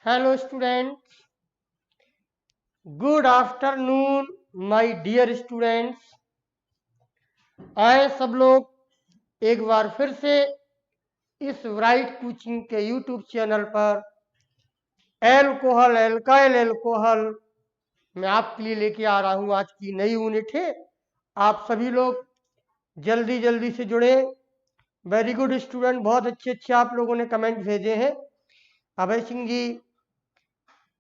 Hello students, good afternoon my dear students. आए सब लोग एक बार फिर से इस ब्राइट कोचिंग के यूट्यूब चैनल पर एल्कोहल एल्काइल एल्कोहल मैं आपके लिए लेके आ रहा हूँ। आज की नई यूनिट है। आप सभी लोग जल्दी जल्दी से जुड़े। वेरी गुड स्टूडेंट, बहुत अच्छे आप लोगों ने कमेंट भेजे हैं। अभय सिंह जी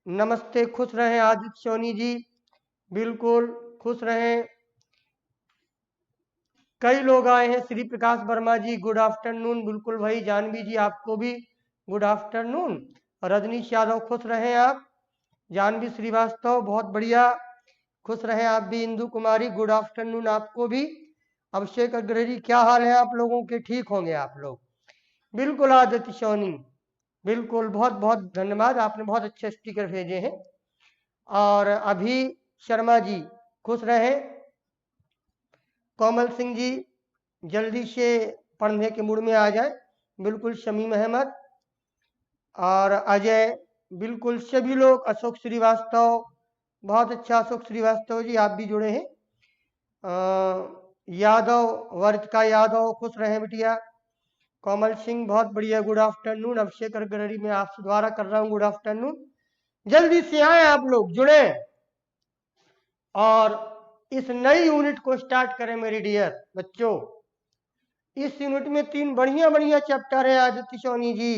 नमस्ते, खुश रहें। आदित्य सोनी जी बिल्कुल खुश रहें। कई लोग आए हैं। श्री प्रकाश वर्मा जी गुड आफ्टरनून। बिल्कुल भाई। जानवी जी आपको भी गुड आफ्टरनून। रजनीश यादव खुश रहें आप। जानवी श्रीवास्तव बहुत बढ़िया, खुश रहें आप भी। इंदु कुमारी गुड आफ्टरनून आपको भी। अभिषेक अग्रहरी क्या हाल है आप लोगों के? ठीक होंगे आप लोग? बिल्कुल। आदित्य सोनी बिल्कुल, बहुत बहुत धन्यवाद, आपने बहुत अच्छे स्टिकर भेजे हैं। और अभी शर्मा जी खुश रहें। कोमल सिंह जी जल्दी से पढ़ने के मूड में आ जाए। बिल्कुल। शमीम अहमद और अजय बिल्कुल सभी लोग। अशोक श्रीवास्तव बहुत अच्छा। अशोक श्रीवास्तव जी आप भी जुड़े हैं। यादव वर्तिका यादव खुश रहें बिटिया। कोमल सिंह बहुत बढ़िया, गुड आफ्टरनून। अभिषेक अग्रहरी मैं आपसे द्वारा कर रहा हूँ गुड आफ्टरनून। जल्दी से आए आप लोग, जुड़े और इस नई यूनिट को स्टार्ट करें मेरे डियर बच्चों। इस यूनिट में 3 बढ़िया बढ़िया चैप्टर है आदित्य सोनी जी।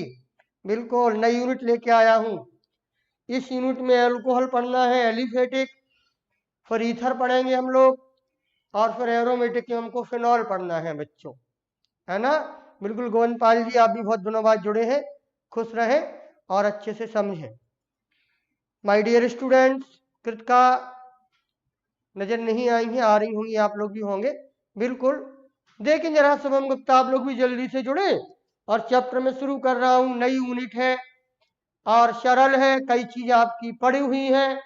बिल्कुल नई यूनिट लेके आया हूं। इस यूनिट में अल्कोहल पढ़ना है, एलिफेटिक, फिर ईथर पढ़ेंगे हम लोग, और फिर एरोमेटिक में हमको फिनॉल पढ़ना है बच्चों, है ना। बिल्कुल। गोविंदपाल जी आप भी बहुत दिनों बाद जुड़े हैं, खुश रहें और अच्छे से समझें। माय डियर स्टूडेंट्स, कृतिका नजर नहीं आई है, आ रही होंगी, आप लोग भी होंगे। बिल्कुल। देखें जरा शुभम गुप्ता, आप लोग भी जल्दी से जुड़े। और चैप्टर में शुरू कर रहा हूं। नई यूनिट है और सरल है, कई चीजें आपकी पड़ी हुई हैं।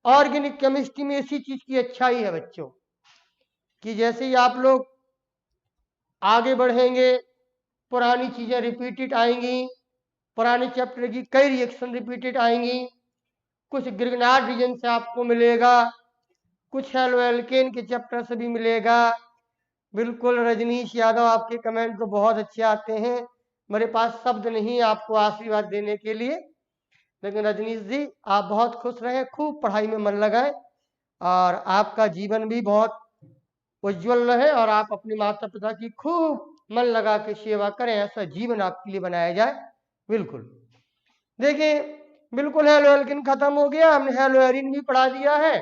ऑर्गेनिक केमिस्ट्री में इसी चीज की अच्छाई है बच्चों कि जैसे ही आप लोग आगे बढ़ेंगे पुरानी चीजें रिपीटेड आएंगी। पुराने चैप्टर की कई रिएक्शन रिपीटेड आएंगी। कुछ ग्रिग्नार्ड रीजन से आपको मिलेगा, कुछ हेलो एल्केन के चैप्टर से भी मिलेगा। बिल्कुल। रजनीश यादव आपके कमेंट तो बहुत अच्छे आते हैं। मेरे पास शब्द नहीं आपको आशीर्वाद देने के लिए, लेकिन रजनीश जी आप बहुत खुश रहें, खूब पढ़ाई में मन लगाएं और आपका जीवन भी बहुत उज्जवल रहे और आप अपने माता पिता की खूब मन लगा के सेवा करें। ऐसा जीवन आपके लिए बनाया जाए। बिल्कुल। देखिए, बिल्कुल हेलो एल्किन खत्म हो गया, हमने हेलो एरिन भी पढ़ा दिया है,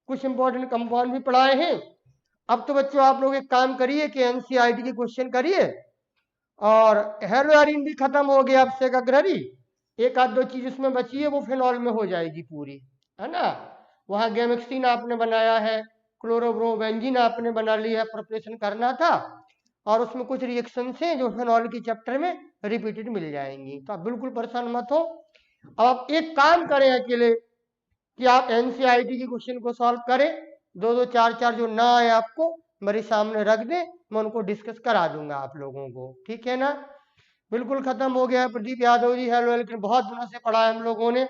कुछ इंपॉर्टेंट कंपाउंड भी पढ़ाए हैं। अब तो बच्चों आप लोग एक काम करिए कि एनसीईआरटी के क्वेश्चन करिए। और हेलो एरिन भी खत्म हो गया। अभिषेक अग्रहरी एक आध दो चीज उसमें बची है, वो फिनॉल में हो जाएगी पूरी, है ना। वहां गैमेक्सिन आपने बनाया है, क्लोरोब्रोबेंजीन आपने बना लिया है, प्रिपरेशन करना था। और उसमें कुछ रिएक्शन से जो फिनॉल की चैप्टर में रिपीटेड मिल जाएंगी, तो आप बिल्कुल परेशान मत हो। अब आप एक काम करें अकेले कि आप एनसीईआरटी के क्वेश्चन को सॉल्व करें। दो दो चार चार जो ना आए आपको मेरे सामने रख दें, मैं उनको डिस्कस करा दूंगा आप लोगों को, ठीक है ना। बिल्कुल खत्म हो गया। प्रदीप यादव जी हेलो एल्केन बहुत दिनों से पढ़ा है हम लोगों ने,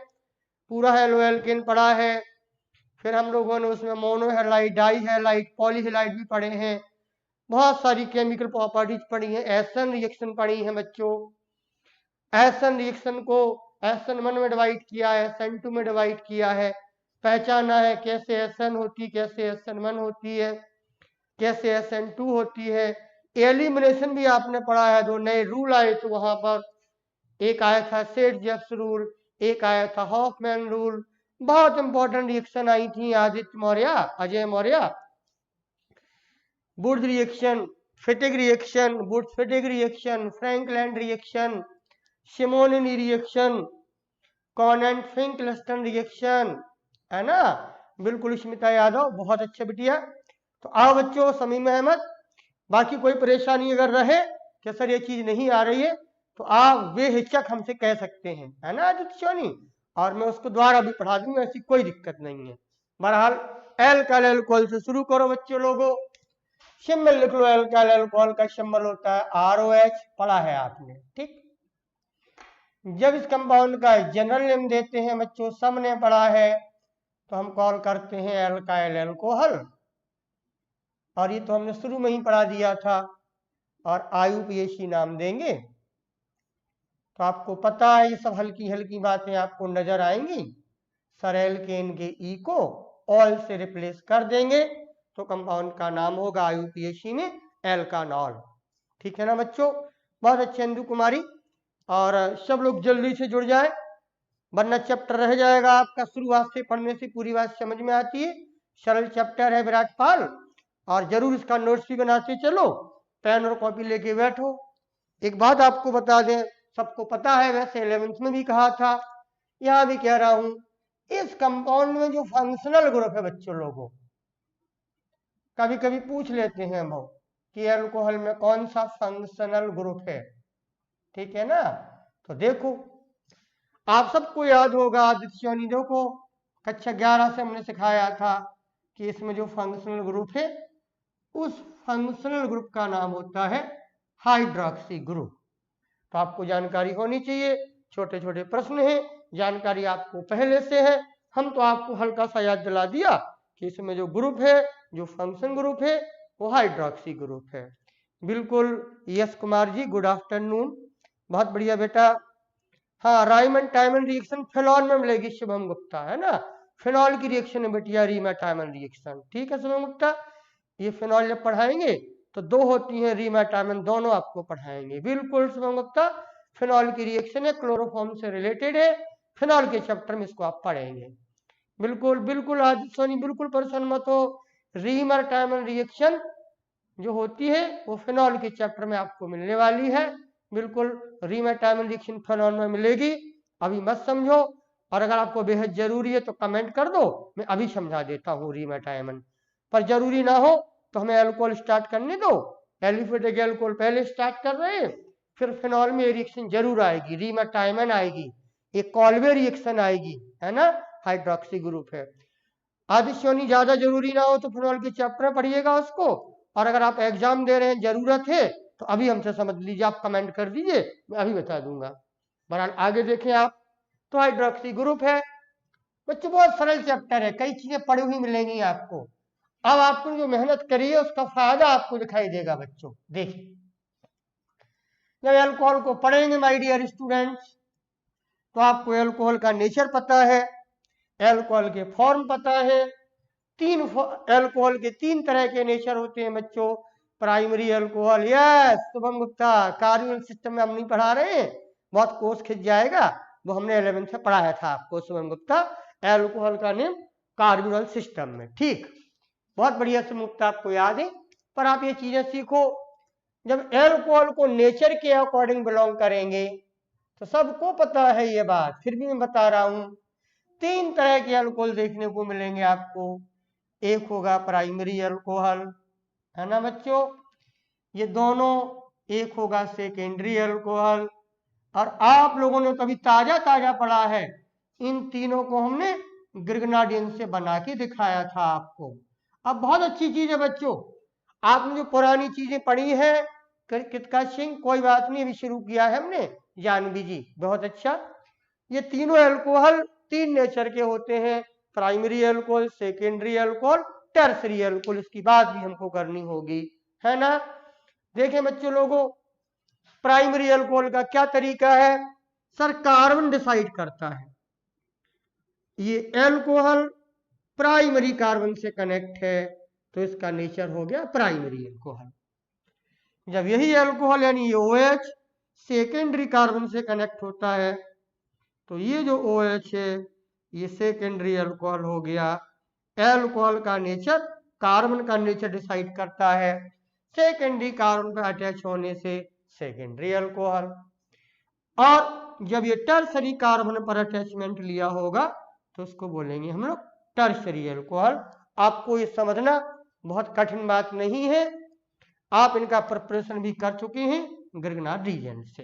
पूरा हेलो एल्केन पढ़ा है। फिर हम लोगों ने उसमें mono halide, die halide, poly halide भी पढ़े हैं। बहुत सारी केमिकल प्रॉपर्टीज पढ़ी है, एसन रिएक्शन पढ़ी है बच्चों। एसन रिएक्शन को SN1 में डिवाइड किया है, SN2 में डिवाइड किया है, पहचाना है कैसे SN होती, कैसे SN1 होती है, कैसे SN2 होती है। एलिमिनेशन भी आपने पढ़ा है, दो नए रूल आए थे वहां पर। एक आया था सेट-जेक्स रूल, एक आया था हॉफमैन रूल। बहुत इंपॉर्टेंट रिएक्शन आई थी Aditya Maurya, Ajay Maurya. Wurtz reaction, Fittig reaction, Wurtz Fittig reaction, Frankland reaction, Simonini reaction, Conant Finkelstein reaction, है ना। बिल्कुल। स्मिता यादव बहुत अच्छा बिटिया। तो आओ बच्चों, समीम अहमद, बाकी कोई परेशानी अगर रहे कि सर ये चीज नहीं आ रही है तो आप बेहिचक हमसे कह सकते हैं, है ना आदित्य सोनी, और मैं उसको द्वारा भी पढ़ा दूंगा, ऐसी कोई दिक्कत नहीं है। बहरहाल एल्काइल अल्कोहल से शुरू करो बच्चों लोगों। सिंबल लिख लो, एल्काइल अल्कोहल का सिंबल होता है ROH, पढ़ा है आपने, ठीक। जब इस कंपाउंड का जनरल नेम देते हैं बच्चों, सबने पढ़ा है, तो हम कॉल करते हैं एल्काइल अल्कोहल, और ये तो हमने शुरू में ही पढ़ा दिया था, और IUPAC नाम देंगे। तो आपको पता है ये सब हल्की हल्की बातें आपको नजर आएंगी। सर एल्केन के ई को ऑल से रिप्लेस कर देंगे तो कंपाउंड का नाम होगा IUPAC में एल्कानॉल। ठीक है ना बच्चों, बहुत अच्छे इंदु कुमारी, और सब लोग जल्दी से जुड़ जाए वरना चैप्टर रह जाएगा आपका। शुरुआत से पढ़ने से पूरी बात समझ में आती है, सरल चैप्टर है विराटपाल, और जरूर इसका नोट्स भी बनाते चलो, पेन और कॉपी लेके बैठो। एक बात आपको बता दें, सबको पता है, वैसे 11th में भी कहा था, यहां भी कह रहा हूं, इस कंपाउंड में जो फंक्शनल ग्रुप है बच्चों, लोगों कभी कभी पूछ लेते हैं वो कि अल्कोहल में कौन सा फंक्शनल ग्रुप है, ठीक है ना। तो देखो आप सबको याद होगा, आदित्य देखो कक्षा 11 से हमने सिखाया था कि इसमें जो फंक्शनल ग्रुप है उस फंक्शनल ग्रुप का नाम होता है हाइड्रोक्सी ग्रुप। तो आपको जानकारी होनी चाहिए, छोटे छोटे प्रश्न हैं, जानकारी आपको पहले से है, हम तो आपको हल्का सा याद दिला दिया कि इसमें जो ग्रुप है, जो फंक्शन ग्रुप है, वो हाइड्रोक्सी ग्रुप है। बिल्कुल यश कुमार जी, गुड आफ्टरनून, बहुत बढ़िया बेटा। हाँ, राइमन टाइमन रिएक्शन फिनॉल में मिलेगी शुभम गुप्ता, है ना, फिनॉल की रिएक्शन है बेटिया रीमा टाइमन रिएक्शन। ठीक है शुभम गुप्ता, ये फिनॉल जब पढ़ाएंगे तो दो होती हैं रीमा टाइमन, दोनों आपको पढ़ाएंगे। बिल्कुल शुभम गुप्ता, फिनॉल की रिएक्शन है, क्लोरोफॉर्म से रिलेटेड है, फिनॉल के चैप्टर में इसको आप पढ़ेंगे। बिल्कुल बिल्कुल आदित्य सोनी, बिल्कुल परेशान मत हो, रीमा टाइमन रिएक्शन जो होती है वो फिनॉल के चैप्टर में आपको मिलने वाली है। बिल्कुल रीमा टाइमन रिएक्शन फिनॉल में मिलेगी, अभी मत समझो, और अगर आपको बेहद जरूरी है तो कमेंट कर दो, मैं अभी समझा देता हूँ रीमा टाइमन। पर जरूरी ना हो तो हमें अल्कोहल स्टार्ट करने दो, एलिफेटिक अल्कोहल पहले स्टार्ट कर रहे हैं, फिर फिनॉल में रिएक्शन जरूर आएगी, रीमा टाइमन आएगी, एक कॉल्वे रिएक्शन आएगी, है ना, हाइड्रोक्सी ग्रुप है। आदिश्योनी ज्यादा जरूरी ना हो तो फिनॉल के चैप्टर पढ़िएगा उसको, और अगर आप एग्जाम दे रहे हैं जरूरत है तो अभी हमसे समझ लीजिए, आप कमेंट कर दीजिए, मैं अभी बता दूंगा। बहरहाल आगे देखें आप, तो हाइड्रोक्सी ग्रुप है बच्चों, बहुत सरल चैप्टर है, कई चीजें पढ़ी हुई मिलेंगी आपको। अब आपको जो मेहनत करी है उसका फायदा आपको दिखाई देगा बच्चों। देखिए जब अल्कोहल को पढ़ेंगे माय डियर स्टूडेंट्स, तो आपको अल्कोहल का नेचर पता है, अल्कोहल के फॉर्म पता है, अल्कोहल के तीन तरह के नेचर होते हैं बच्चों, primary alcohol, yes Shubham Gupta, कार्बोनल system में हम नहीं पढ़ा रहे हैं, बहुत कोर्स खिंच जाएगा, वो हमने 11th से पढ़ाया था आपको शुभम गुप्ता, अल्कोहल का नेम कार्बोनल सिस्टम में। ठीक, बहुत बढ़िया शुभम गुप्ता, आपको याद है, पर आप ये चीजें सीखो, जब अल्कोहल को नेचर के अकॉर्डिंग बिलोंग करेंगे तो सबको पता है ये बात, फिर भी मैं बता रहा हूं, तीन तरह के अल्कोहल देखने को मिलेंगे आपको। एक होगा प्राइमरी अल्कोहल, है ना बच्चों, ये दोनों, एक होगा सेकेंडरी अल्कोहल, और आप लोगों ने कभी ताजा ताजा पढ़ा है, इन तीनों को हमने ग्रिग्नार्डियन से बना के दिखाया था आपको। अब बहुत अच्छी चीज है बच्चों, आपने जो पुरानी चीजें पढ़ी है, कितका सिंह, कोई बात नहीं, अभी शुरू किया है हमने, जानवी जी बहुत अच्छा। ये तीनों अल्कोहल तीन नेचर के होते हैं, primary alcohol, secondary alcohol, tertiary alcohol, इसकी बात भी हमको करनी होगी, है ना। देखें बच्चों लोगों, प्राइमरी अल्कोहल का क्या तरीका है, सर कार्बन डिसाइड करता है, ये अल्कोहल प्राइमरी कार्बन से कनेक्ट है तो इसका नेचर हो गया प्राइमरी अल्कोहल। जब यही अल्कोहल यानी OH सेकेंडरी कार्बन से कनेक्ट होता है तो ये जो OH है ये सेकेंडरी अल्कोहल हो गया। अल्कोहल का नेचर कार्बन का नेचर डिसाइड करता है, सेकेंडरी कार्बन पर अटैच होने से सेकेंडरी अल्कोहल, और जब ये टर्सरी कार्बन पर अटैचमेंट लिया होगा तो उसको बोलेंगे हम लोग टर्सरी अल्कोहल। आपको ये समझना बहुत कठिन बात नहीं है, आप इनका प्रिपरेशन भी कर चुके हैं ग्रिग्नार्ड रीजन से,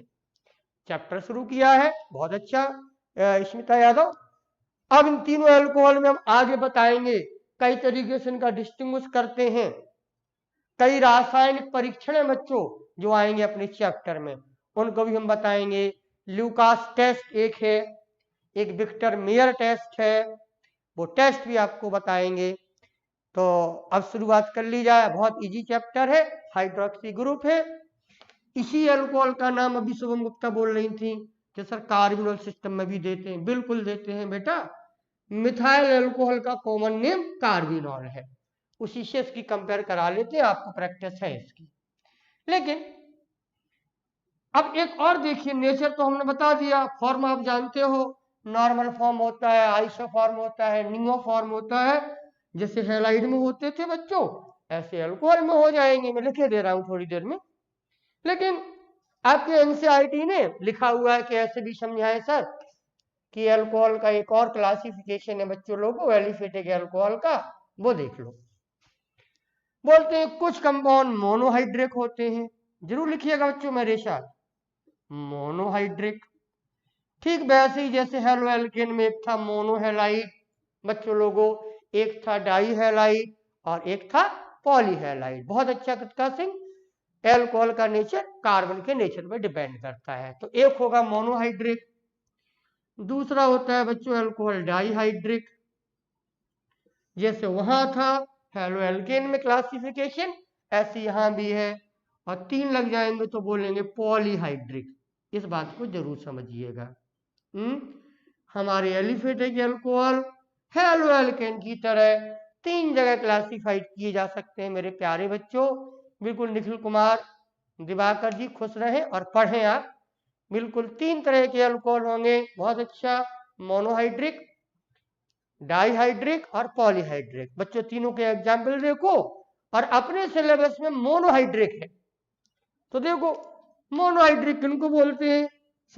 चैप्टर शुरू किया है, बहुत अच्छा स्मिता यादव। अब इन तीनों अल्कोहल में हम आगे बताएंगे कई तरीके से इनका डिस्टिंग्विश करते हैं, कई रासायनिक परीक्षण है बच्चों जो आएंगे अपने चैप्टर में, उनको भी हम बताएंगे ल्यूकास टेस्ट एक है, एक विक्टर मेयर टेस्ट है, वो टेस्ट भी आपको बताएंगे। तो अब शुरुआत कर ली जाए, बहुत इजी चैप्टर है, हाइड्रोक्सी ग्रुप है। इसी अल्कोहल का नाम अभी शुभम गुप्ता बोल रही थी कि सर कार्बोनल सिस्टम में भी देते हैं, बिल्कुल देते हैं बेटा। मिथाइल अल्कोहल का कॉमन नेम कार्बिनॉल है, उसी से इसकी कंपेयर करा लेते हैं, आपको प्रैक्टिस है इसकी। लेकिन अब एक और देखिए, नेचर तो हमने बता दिया, फॉर्म आप जानते हो, नॉर्मल फॉर्म होता है, आइसोफॉर्म होता है, नियोफॉर्म होता है। जैसे हैलाइड में होते थे बच्चों, ऐसे अल्कोहल में हो जाएंगे, मैं लिखे दे रहा हूं थोड़ी देर में। लेकिन आपके एनसीईआरटी ने लिखा हुआ है कि ऐसे भी समझाएं सर कि अल्कोहल का एक और क्लासिफिकेशन है बच्चों लोगों, एलिफेटिक अल्कोहल का, वो देख लो। बोलते हैं कुछ कंपाउंड मोनोहाइड्रिक होते हैं, जरूर लिखिएगा बच्चों मेरे साथ, मोनोहाइड्रिक। ठीक वैसे ही जैसे हेलो एल्केन में एक था मोनोहेलाइड बच्चों लोगों, एक था डाईहेलाइड और एक था पॉलीहेलाइड। बहुत अच्छा कृतिका सिंह, एल्कोहल का नेचर कार्बन के नेचर पर डिपेंड करता है। तो एक होगा मोनोहाइड्रिक, दूसरा होता है बच्चों अल्कोहल डाईहाइड्रिक, जैसे वहां था हेलो एल्केन में क्लासिफिकेशन, ऐसे यहां भी है। और तीन लग जाएंगे तो बोलेंगे पॉलीहाइड्रिक, इस बात को जरूर समझिएगा। हमारे एलिफेटिक अल्कोहल हेलो एल्केन की तरह तीन जगह क्लासिफाइड किए जा सकते हैं मेरे प्यारे बच्चों। बिल्कुल निखिल कुमार दिवाकर जी खुश रहें और पढ़ें आप। बिल्कुल तीन तरह के अल्कोहल होंगे, बहुत अच्छा, मोनोहाइड्रिक, डाईहाइड्रिक और पॉलीहाइड्रिक। बच्चों तीनों के एग्जाम्पल देखो, और अपने सिलेबस में मोनोहाइड्रिक है तो देखो मोनोहाइड्रिक किनको बोलते हैं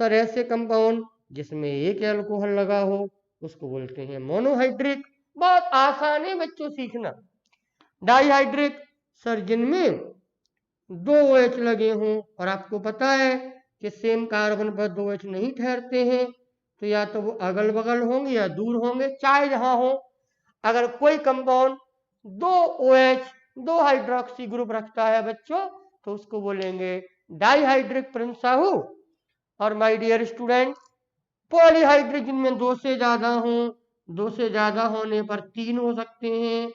सर, ऐसे कंपाउंड जिसमें एक अल्कोहल लगा हो उसको बोलते हैं मोनोहाइड्रिक। बहुत आसान है बच्चों सीखना। डाईहाइड्रिक सर जिनमें दो OH लगे हों, और आपको पता है कि सेम कार्बन पर दो OH नहीं ठहरते हैं, तो या तो वो अगल बगल होंगे या दूर होंगे, चाहे जहां हो। अगर कोई कंपाउंड दो OH दो हाइड्रोक्सी ग्रुप रखता है बच्चों, तो उसको बोलेंगे डाईहाइड्रिक प्रिंस साहू। और माय डियर स्टूडेंट, पॉलीहाइड्रिक जिनमें दो से ज्यादा हों, दो से ज्यादा होने पर तीन हो सकते हैं,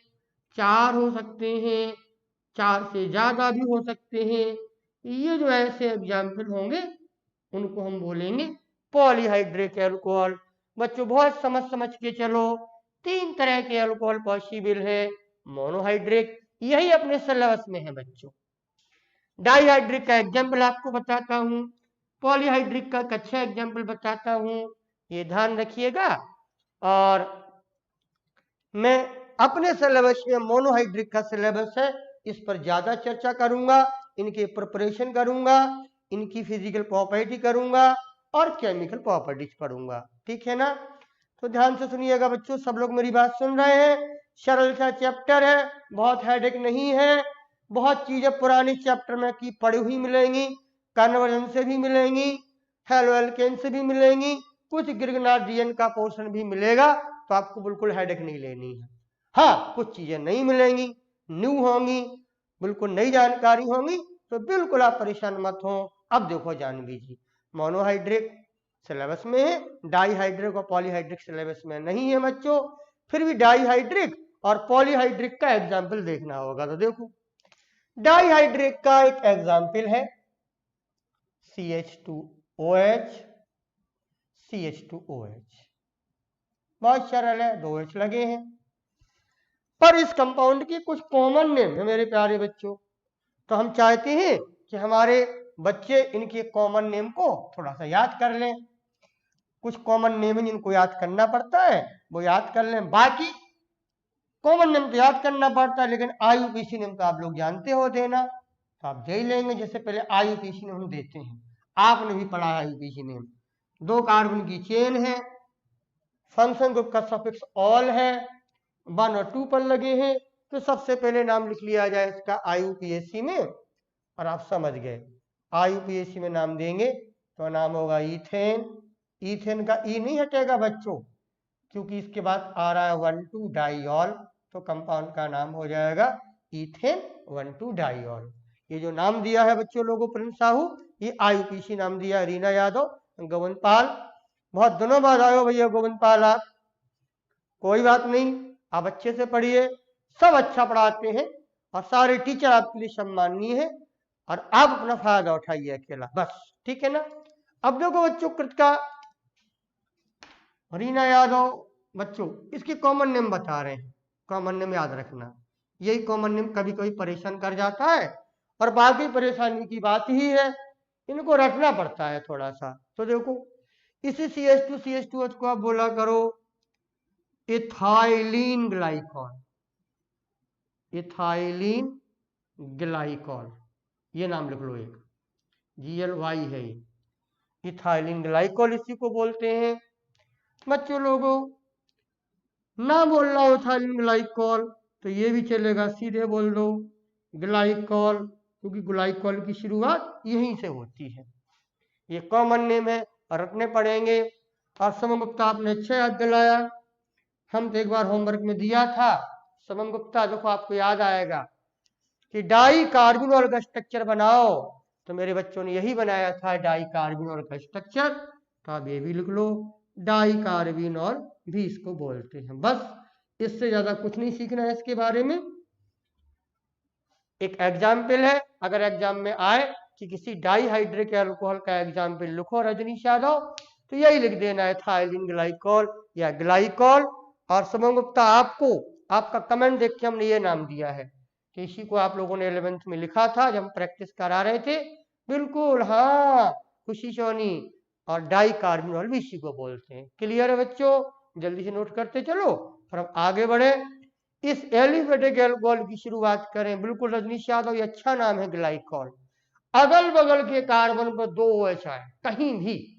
चार हो सकते हैं, चार से ज्यादा भी हो सकते हैं। ये जो ऐसे एग्जाम्पल होंगे उनको हम बोलेंगे पॉलीहाइड्रिक अल्कोहल। बच्चों बहुत समझ के चलो, तीन तरह के अल्कोहल पॉसिबल है, मोनोहाइड्रिक यही अपने सिलेबस में है बच्चों। डाईहाइड्रिक का एग्जाम्पल आपको बताता हूं, पॉलीहाइड्रिक का अच्छा एग्जाम्पल बताता हूं, ये ध्यान रखिएगा। और मैं अपने सिलेबस में मोनोहाइड्रिक का सिलेबस है, इस पर ज्यादा चर्चा करूंगा, इनके प्रिपरेशन करूंगा, इनकी फिजिकल प्रॉपर्टी करूंगा और केमिकल प्रॉपर्टीज पढ़ूंगा, ठीक है ना। तो ध्यान से सुनिएगा बच्चों, सब लोग मेरी बात सुन रहे हैं। सरल सा चैप्टर है, बहुत हेडेक नहीं है, बहुत चीजें पुरानी चैप्टर में की पढ़ी हुई मिलेंगी, कन्वर्जन से भी मिलेंगी, हेलो एल्केन से भी मिलेंगी, कुछ ग्रिग्नार्डियन का पोर्शन भी मिलेगा, तो आपको बिल्कुल हेडेक नहीं लेनी है। हाँ, कुछ चीजें नहीं मिलेंगी, न्यू होंगी, बिल्कुल नई जानकारी होंगी, तो बिल्कुल आप परेशान मत हो। अब देखो जानवी जी, मोनोहाइड्रिक सिलेबस में है, डाईहाइड्रिक और पॉलीहाइड्रिक सिलेबस में नहीं है बच्चों, फिर भी डाईहाइड्रिक और पॉलीहाइड्रिक का एग्जाम्पल देखना होगा। तो देखो डाईहाइड्रिक का एक एग्जाम्पल है CH2OH, CH2OH, बहुत सरल है, दो H लगे हैं। पर इस कंपाउंड की कुछ कॉमन नेम है मेरे प्यारे बच्चों, तो हम चाहते हैं कि हमारे बच्चे इनके कॉमन नेम को थोड़ा सा याद कर लें। कुछ कॉमन नेम जिनको याद करना पड़ता है वो याद कर लें, बाकी कॉमन नेम तो याद करना पड़ता है, लेकिन IUPAC नेम तो आप लोग जानते हो देना, तो आप दे लेंगे। जैसे पहले IUPAC नेम हम देते हैं, आपने भी पढ़ा है IUPAC नेम, दो कार्बन की चेन है, फंक्शन ग्रुप का सफिक्स ऑल है, 1 और 2 पर लगे हैं, तो सबसे पहले नाम लिख लिया जाए इसका IUPAC में, और आप समझ गए। IUPAC में नाम देंगे तो नाम होगा ईथेन। ईथेन का ई नहीं हटेगा बच्चों, क्योंकि इसके बाद आ रहा है 1,2 डाइऑल, तो कंपाउंड का नाम हो जाएगा ईथेन 1,2 डाइऑल। ये जो नाम दिया है बच्चों लोगों प्रिंस साहू, ये IUPAC नाम दिया है, रीना यादव, गोविंदपाल, बहुत दिनों बाद आए हो भैया गोविंदपाल आप। कोई बात नहीं, आप अच्छे से पढ़िए, सब अच्छा पढ़ाते हैं और सारे टीचर आपके लिए सम्माननीय है, और आप अपना फायदा उठाइए अकेला बस, ठीक है ना। अब देखो बच्चों, कृतिका, रीना यादव, बच्चों इसके कॉमन नेम बता रहे हैं, कॉमन नेम याद रखना, यही कॉमन नेम कभी कभी परेशान कर जाता है, और बाकी परेशानी की बात ही है, इनको रखना पड़ता है थोड़ा सा। तो देखो, इसी CH2CH2H को आप बोला करो इथाइलिन ग्लाइकॉल, इथाइलिन ग्लाइकॉल, ये नाम लिख लो, एक GLY है ये, इथाइलिन ग्लाइकॉल इसी को बोलते हैं। बच्चों लोगों, ना बोल रहा हो इथाइलिन ग्लाइकॉल तो ये भी चलेगा, सीधे बोल दो ग्लाइकॉल, क्योंकि ग्लाइकॉल की शुरुआत यहीं से होती है। ये कॉमन नेम है और रटने पड़ेंगे। और समन गुप्ता आपने अच्छा याद दिलाया, हम तो एक बार होमवर्क में दिया था समन गुप्ता, देखो आपको याद आएगा कि डाई कार्बोनॉल का स्ट्रक्चर बनाओ, तो मेरे बच्चों ने यही बनाया था, डाई कार्बोनॉल का स्ट्रक्चर। तो आप ये भी लिख लो, डाई कार्बोनॉल भी इसको बोलते हैं। बस इससे ज्यादा कुछ नहीं सीखना है इसके बारे में। एक एग्जाम्पल है, अगर एग्जाम में आए कि किसी डाईहाइड्रिक अल्कोहल का एग्जाम्पल लिखो रजनीश यादव, तो यही लिख देना है थाइलिन ग्लाइकॉल या ग्लाइकॉल। और समन गुप्ता, आपको आपका कमेंट देख के हमने ये नाम दिया है कि इसी को आप लोगों ने 11th में लिखा था जब हम प्रैक्टिस करा रहे थे। बिल्कुल हाँ, खुशी सोनी, और डाई कार्बोनॉल भी इसी को बोलते हैं। क्लियर है बच्चों, जल्दी से नोट करते चलो और हम आगे बढ़े। इस एलिफेटिक अल्कोहल की शुरुआत करें, बिल्कुल रजनीश यादव, ये अच्छा नाम है ग्लाइकॉल। अगल बगल के कार्बन पर 2 OH आए कहीं भी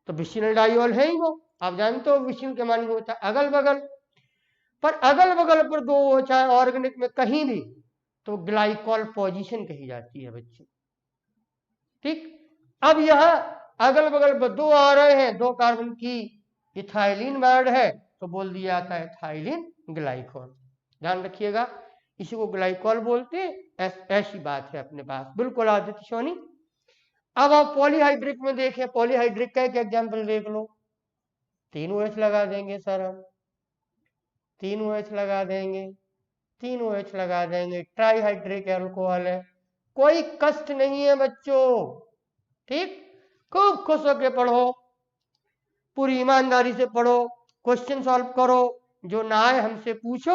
तो विसिनल डाइऑल है ही वो, आप जानते हो विसिन के मानी होता है अगल बगल, पर अगल बगल पर 2 OH आए ऑर्गेनिक में कहीं भी तो ग्लाइकॉल पोजीशन कही जाती है बच्चों, ठीक। अब यहां अगल बगल पर 2 आ रहे हैं, 2 कार्बन की इथाइलिन बॉन्ड है, तो बोल दिया जाता है इथाइलिन ग्लाइकॉल। ध्यान रखिएगा, इसी को ग्लाइकॉल बोलते हैं। ऐसी बात है अपने पास, बिल्कुल आदित्य सोनी। अब आप पॉलीहाइड्रिक में देखें, पॉलीहाइड्रिक का एक एग्जाम्पल देख लो, 3 OH लगा देंगे सर हम, 3 OH लगा देंगे, 3 OH लगा देंगे, ट्राईहाइड्रिक अल्कोहल है, कोई कष्ट नहीं है बच्चों, ठीक। खूब खुश होकर पढ़ो, पूरी ईमानदारी से पढ़ो, क्वेश्चन सॉल्व करो, जो ना आए हमसे पूछो,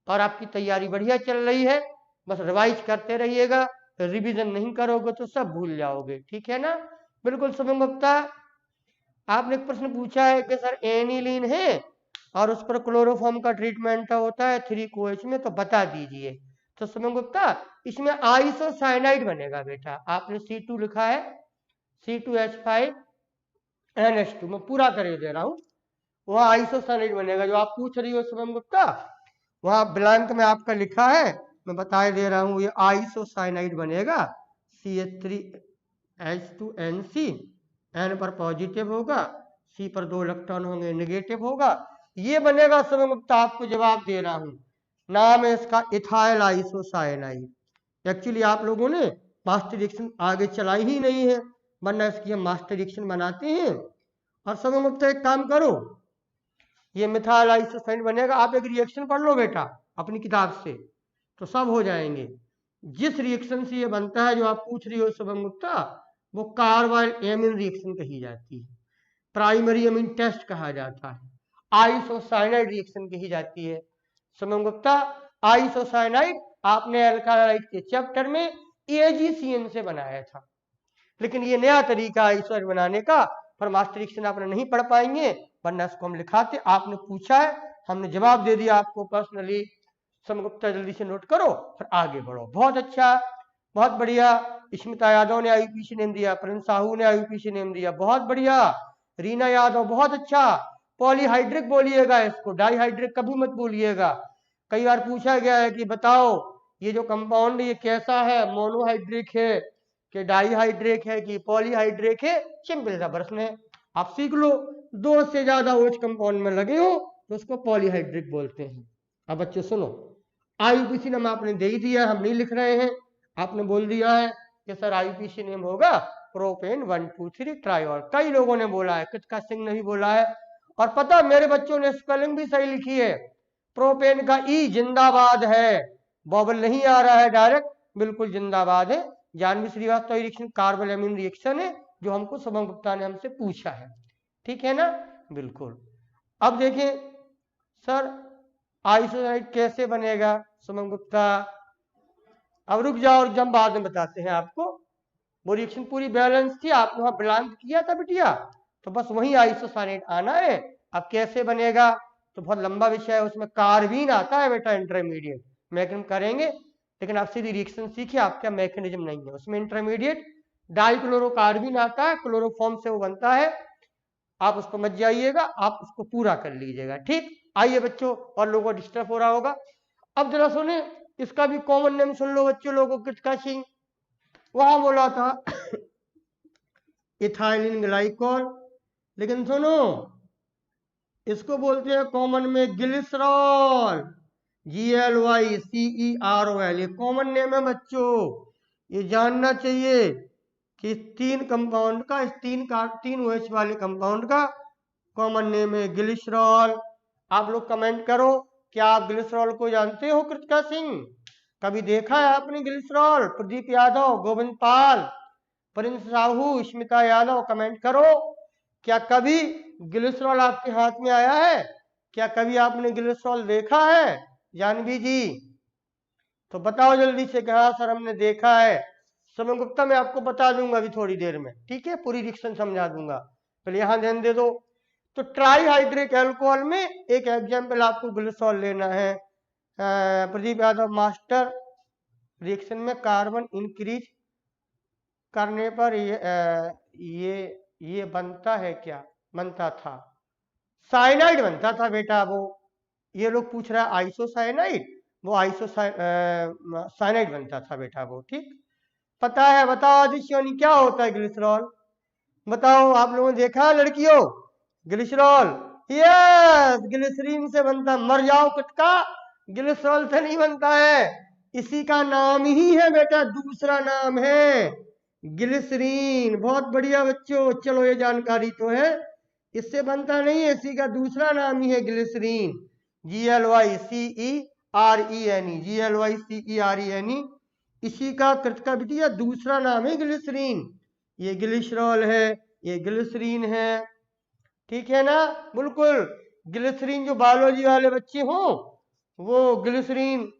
और आपकी तैयारी बढ़िया चल रही है, बस रिवाइज करते रहिएगा, रिवीजन नहीं करोगे तो सब भूल जाओगे, ठीक है ना। बिल्कुल समन गुप्ता, आपने एक प्रश्न पूछा है कि सर एनिलीन है और उस पर क्लोरोफॉर्म का ट्रीटमेंट होता है 3COH में, तो बता दीजिए। तो समन गुप्ता, इसमें आइसोसाइनाइड बनेगा बेटा, आपने C2 लिखा है, C2H5NH2, मैं पूरा कर दे रहा हूं, वहां आइसोसाइनाइड बनेगा जो आप पूछ रही हो समन गुप्ता, वहां ब्लैंक में आपका लिखा है, मैं बता दे रहा हूं, ये आइसोसाइनाइड बनेगा, CH3H2NC, N पर पॉजिटिव होगा, C पर 2 इलेक्ट्रॉन होंगे, नेगेटिव होगा, ये बनेगा समन गुप्ता, आपको जवाब दे रहा हूं, नाम है इसका इथाइल आइसोसाइनाइड। एक्चुअली आप लोगों ने मास्टर रिएक्शन आगे चलाई ही नहीं है, वरना इसकी हम मास्टर रिएक्शन बनाते हैं। और समन गुप्ता एक काम करो, ये मिथाइल आइसोसाइनाइड बनेगा, आप एक रिएक्शन पढ़ लो बेटा अपनी किताब से, तो सब हो जाएंगे। जिस रिएक्शन से ये बनता है जो आप पूछ रही हो शुभम गुप्ता, वो कार्बाइल एमिन रिएक्शन कही जाती है, प्राइमरी एमिन टेस्ट कहा जाता है, आइसोसाइनाइड रिएक्शन कही जाती है। शुभम गुप्ता, आइसोसाइनाइड आपने अल्कालाइड के चैप्टर में AgCN से बनाया था, लेकिन ये नया तरीका आइसोसाइनाइड बनाने का, पर मास्टर रिएक्शन आपने नहीं पढ़ पाएंगे, वरना इसको हम लिखाते। आपने पूछा है, हमने जवाब दे दिया आपको पर्सनली। समगुप्ता जल्दी से नोट करो फिर आगे बढ़ो। बहुत अच्छा, बहुत बढ़िया। स्मिता यादव ने IUPAC नेम दिया, प्रिंस साहू ने IUPAC नेम दिया, बहुत बढ़िया। रीना यादव, बहुत अच्छा। पॉलीहाइड्रिक बोलिएगा इसको, डाईहाइड्रिक कभी मत बोलिएगा। कई बार पूछा गया है कि बताओ ये जो कंपाउंड ये कैसा है, मोनोहाइड्रिक है कि डाईहाइड्रिक है कि पॉलीहाइड्रिक है, सिंपल सा प्रश्न है, आप सीख लो। 2 से ज्यादा OH कंपाउंड में लगे हो तो उसको पॉलीहाइड्रिक बोलते हैं। अब बच्चे सुनो, IUPAC नाम आपने दे ही दिया, हम नहीं लिख रहे हैं, आपने बोल दिया है कि सर IUPAC नेम होगा प्रोपेन 1 2 3 ट्रायोल। कई लोगों ने बोला है, कृतिका सिंह ने भी बोला है, और पता मेरे बच्चों ने स्पेलिंग भी सही लिखी है। प्रोपेन का ई जिंदाबाद है, बॉबल नहीं आ रहा है डायरेक्ट, बिल्कुल जिंदाबाद है। Janvi Srivastava reaction carbon amine reaction है, जो हमको शुभम गुप्ता ने हमसे पूछा है, ठीक है ना, बिल्कुल। अब देखें सर आइसोसाइड कैसे बनेगा शुभम गुप्ता, अब रुक जाओ और जब बाद में बताते हैं आपको। वो रिएक्शन पूरी बैलेंस थी, आपने वहां ब्लांक किया था बिटिया, तो बस वही आइसोसाइनेट आना है। अब कैसे बनेगा तो बहुत लंबा विषय है, उसमें कार्बीन आता है बेटा इंटरमीडिएट, मैकेनिज्म करेंगे, लेकिन आप सीधी रिएक्शन सीखिए, आपका मैकेनिज्म नहीं है उसमें। इंटरमीडिएट डाइक्लोरोकार्बीन आता है, क्लोरोफॉर्म से वो बनता है, आप उसको मत जाइएगा, आप उसको पूरा कर लीजिएगा, ठीक। आइए बच्चों, और लोगों को डिस्टर्ब हो रहा होगा। अब जरा सुने, इसका भी कॉमन नेम सुन लो बच्चों लोगों, कृतिका सिंह वहां बोला था इथाइलिन ग्लाइकॉल, लेकिन सुनो इसको बोलते हैं कॉमन में ग्लिसरॉल, GLYCEROL, ये कॉमन नेम है बच्चों, ये जानना चाहिए कि इस तीन कंपाउंड का, इस तीन OH वाले कंपाउंड का कॉमन नेम है ग्लिसरॉल। आप लोग कमेंट करो, क्या आप ग्लिसरॉल को जानते हो कृतिका सिंह, कभी देखा है आपने ग्लिसरॉल? प्रदीप यादव, गोविंद पाल, प्रिंस साहू, स्मिता यादव, कमेंट करो, क्या कभी ग्लिसरॉल आपके हाथ में आया है? क्या कभी आपने ग्लिसरॉल देखा है जानवी जी? तो बताओ जल्दी से, कहा सर हमने देखा है। समय गुप्ता मैं आपको बता दूंगा अभी थोड़ी देर में, ठीक है, पूरी रिएक्शन समझा दूंगा, पहले यहां ध्यान दे दो। तो ट्राईहाइड्रिक अल्कोहल में एक एग्जाम्पल आपको ग्लिसरॉल लेना है। प्रदीप यादव मास्टर, रिएक्शन में कार्बन इंक्रीज करने पर ये बनता है, क्या बनता था? साइनाइड बनता था बेटा। वो ये लोग पूछ रहा है आइसोसाइनाइड, वो साइनाइड बनता था बेटा वो, ठीक। पता है, बताओ आदिश्योनी क्या होता है ग्लिसरॉल, बताओ, आप लोगों ने देखा लड़कियों ग्लिसरॉल? यस, ग्लिसरीन से बनता। मर जाओ कृतिका, ग्लिसरॉल से नहीं बनता है, इसी का नाम ही है बेटा, दूसरा नाम है ग्लिसरीन। बहुत बढ़िया बच्चों, चलो ये जानकारी तो है, इससे बनता नहीं है, इसी का दूसरा नाम ही है ग्लिसरीन, GLYCERENE, इसी का कृतिका बिटिया दूसरा नाम है ग्लिसरीन। ये ग्लिसरॉल है, ये ग्लिसरीन है, ठीक है ना, बिल्कुल। ग्लिसरीन जो बायोलॉजी वाले बच्चे हो, वो ग्लिसरीन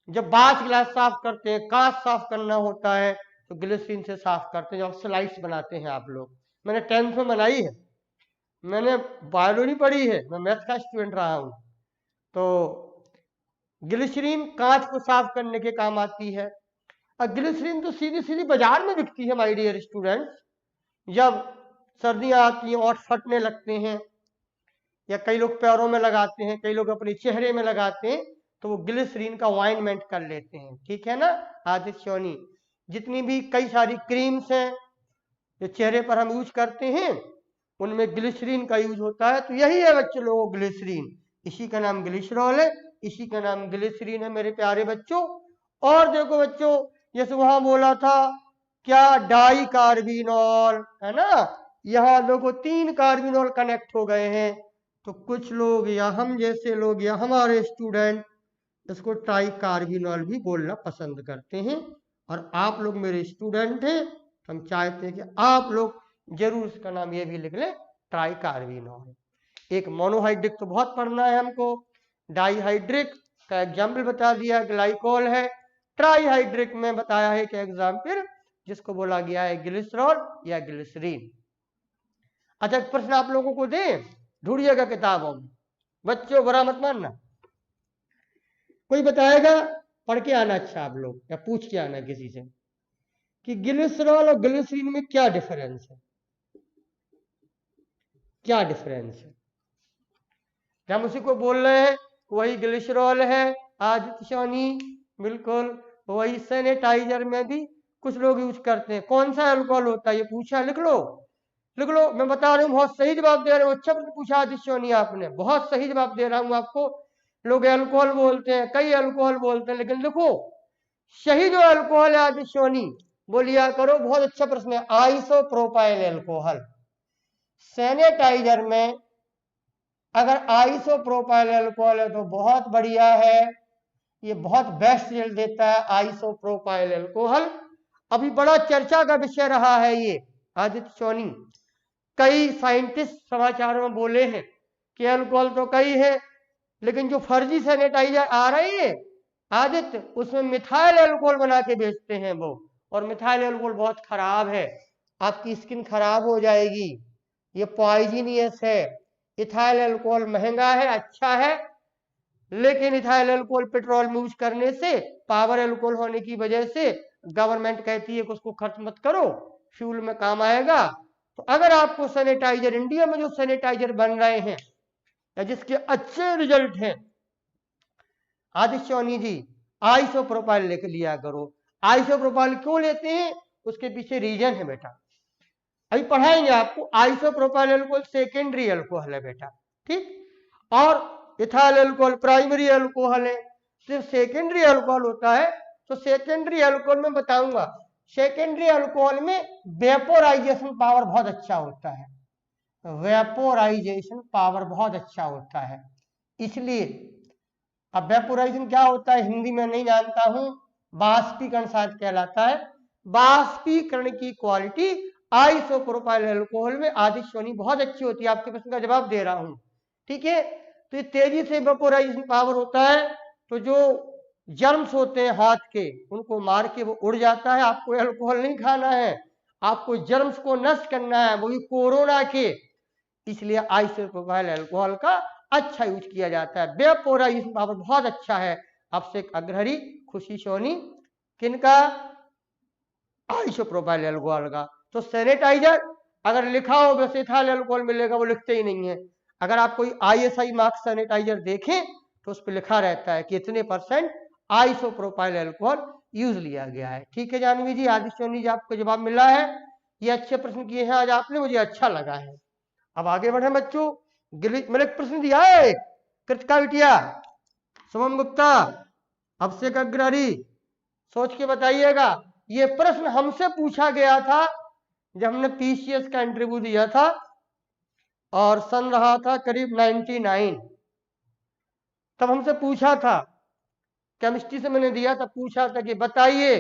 जब बाथ ग्लास साफ करते हैं, कांच साफ करना होता है, तो ग्लिसरीन से साफ करते हैं, जब स्लाइड्स बनाते हैं आप लोग। मैंने 10th में बनाई है, मैंने बायोलॉजी पढ़ी है, मैं मैथ का स्टूडेंट रहा हूं। तो ग्लिसरीन कांच को साफ करने के काम आती है। और ग्लिसरीन तो सीधी सीधी बाजार में बिकती है माय डियर स्टूडेंट्स, जब सर्दियां आती हैं और फटने लगते हैं, या कई लोग पैरों में लगाते हैं, कई लोग अपने चेहरे में लगाते हैं, तो वो ग्लिसरीन का ऑइंटमेंट कर लेते हैं, ठीक है ना आदित्योनी। जितनी भी कई सारी क्रीम्स हैं जो चेहरे पर हम यूज करते हैं, उनमें ग्लिसरीन का यूज होता है। तो यही है बच्चों लोगों ग्लिसरीन, इसी का नाम ग्लिसरॉल है, इसी का नाम ग्लिसरीन है मेरे प्यारे बच्चों। और देखो बच्चों, जैसे वहां बोला था क्या, डाई कार्बिनॉल, है ना, यहाँ देखो 3 कार्बिनॉल कनेक्ट हो गए हैं, तो कुछ लोग या हम जैसे लोग या हमारे स्टूडेंट इसको ट्राई कार्बिनॉल भी बोलना पसंद करते हैं। और आप लोग मेरे स्टूडेंट हैं, हम चाहते हैं कि आप लोग जरूर इसका नाम ये भी लिख लें, ट्राई कार्बिनॉल। एक मोनोहाइड्रिक तो बहुत पढ़ना है हमको, डाईहाइड्रिक का एग्जाम्पल बता दिया ग्लाइकोल है, ट्राईहाइड्रिक में बताया है कि एग्जाम्पल जिसको बोला गया है ग्लिसरॉल या ग्लिसरीन। अच्छा प्रश्न आप लोगों को दे, ढूंढिएगा किताबों में, बच्चों बुरा मत मानना, कोई बताएगा, पढ़ के आना, अच्छा आप लोग, या पूछ के आना किसी से कि ग्लिसरॉल और ग्लिसरीन में क्या डिफरेंस है, क्या डिफरेंस है। हम उसी को बोल रहे हैं, वही ग्लिसरॉल है आदित्य, बिल्कुल वही सैनिटाइजर में भी कुछ लोग यूज करते हैं। कौन सा अल्कोहल होता है ये पूछा, लिख लो, लिख लो, मैं बता रहा हूँ, बहुत सही जवाब दे रहे हो, अच्छा पूछा आदित्य, आपने बहुत सही जवाब दे रहा हूँ आपको। लोग अल्कोहल बोलते हैं, कई अल्कोहल बोलते हैं, लेकिन देखो सही जो अल्कोहल है आदित्य, बोलिया करो, बहुत अच्छा प्रश्न है। आइसोप्रोपाइल अल्कोहल, सैनिटाइजर में अगर आइसोप्रोपाइल अल्कोहल है तो बहुत बढ़िया है, ये बहुत बेस्ट रिजल्ट देता है आइसोप्रोपाइल अल्कोहल। अभी बड़ा चर्चा का विषय रहा है ये आदित्य सोनी। कई साइंटिस्ट समाचारों में बोले हैं कि अल्कोहल तो कई है, लेकिन जो फर्जी सैनिटाइजर आ रही है आदित्य, उसमें मिथाइल अल्कोहल बना के बेचते हैं वो, और मिथाइल अल्कोहल बहुत खराब है, आपकी स्किन खराब हो जाएगी, ये पॉइजनियस है। इथाइल अल्कोहल महंगा है, अच्छा है, लेकिन इथाइल अल्कोहल पेट्रोल में यूज करने से, पावर अल्कोहल होने की वजह से गवर्नमेंट कहती है कि उसको खर्च मत करो, फ्यूल में काम आएगा। तो अगर आपको सैनिटाइजर, इंडिया में जो सैनिटाइजर बन रहे हैं या जिसके अच्छे रिजल्ट हैं आदित्य सोनी जी, आइसोप्रोपाइल लेके लिया करो। आइसोप्रोपाइल क्यों लेते हैं, उसके पीछे रीजन है बेटा, अभी पढ़ाएंगे आपको। आइसोप्रोपाइल अल्कोहल सेकेंडरी अल्कोहल है बेटा, ठीक, और इथाइल अल्कोहल प्राइमरी अल्कोहल है। सिर्फ सेकेंडरी अल्कोहल होता है, तो सेकेंडरी अल्कोहल में बताऊंगा, सेकेंडरी अल्कोहल में वेपोराइजेशन पावर बहुत अच्छा होता है, वेपोराइजेशन पावर बहुत अच्छा होता है, इसलिए। अब वेपोराइजेशन क्या होता है हिंदी में नहीं जानता हूं, बाष्पीकरण शायद कहलाता है। बाष्पीकरण की क्वालिटी आइसोप्रोपाइल अल्कोहल में आदित्य सोनी बहुत अच्छी होती है, आपके प्रश्न का जवाब दे रहा हूं, ठीक है। तो ये तेजी से वेपोराइजेशन पावर होता है, तो जो जर्म्स होते हैं हाथ के उनको मार के वो उड़ जाता है। आपको अल्कोहल नहीं खाना है, आपको जर्म्स को नष्ट करना है, वो भी कोरोना के, इसलिए आइसोप्रोपाइल अल्कोहल का अच्छा यूज किया जाता है। वेपोराइजेशन पावर बहुत अच्छा है। आपसे एक अग्रहरी खुशी सोनी, किनका, आइसोप्रोपाइल अल्कोहल का। तो सैनिटाइजर अगर लिखा हो वैसे इथाइल अल्कोहल मिलेगा, वो लिखते ही नहीं है। अगर आप कोई आईएसआई मार्क सैनिटाइजर देखें तो उस पर लिखा रहता है कि इतने % आइसोप्रोपाइल अल्कोहल यूज लिया गया है, ठीक है जानवी जी। आदित्य सोनी जी, आपको जवाब मिला है, ये अच्छे प्रश्न किए हैं आज आपने, मुझे अच्छा लगा है। अब आगे बढ़े बच्चों, मैंने एक प्रश्न दिया है, कृतिका बिटिया, सुमन गुप्ता, अभिषेक अग्रहरी, सोच के बताइएगा। ये प्रश्न हमसे पूछा गया था जब हमने पीसीएस का इंटरव्यू दिया था, और सन रहा था करीब 99, तब हमसे पूछा था, केमिस्ट्री से मैंने दिया था, पूछा था कि बताइए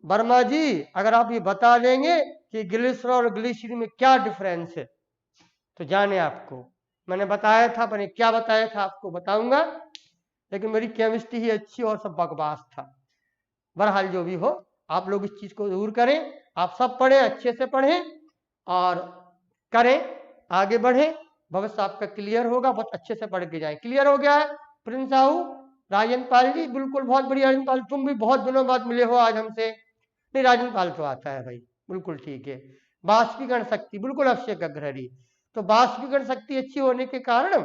वर्मा जी, अगर आप ये बता देंगे कि ग्लिसरॉल और ग्लिसरीन में क्या डिफरेंस है तो जाने आपको। मैंने बताया था, मैंने क्या बताया था आपको बताऊंगा, लेकिन मेरी केमिस्ट्री ही अच्छी और सब बकवास था। बहरहाल जो भी हो, आप लोग इस चीज को जरूर करें, आप सब पढ़ें, अच्छे से पढ़ें और करें, आगे बढ़ें, भविष्य आपका क्लियर होगा, बहुत अच्छे से पढ़ के जाए। क्लियर हो गया है प्रिंस साहू, राजन पाल जी, बिल्कुल, बहुत बढ़िया राजन पाल, तुम भी बहुत दिनों बाद मिले हो आज हमसे। नहीं, राजन पाल तो आता है भाई, बिल्कुल ठीक है। बाष्पीकरण शक्ति, बिल्कुल अभिषेक अग्रहरी, तो बाष्पीकरण शक्ति अच्छी होने के कारण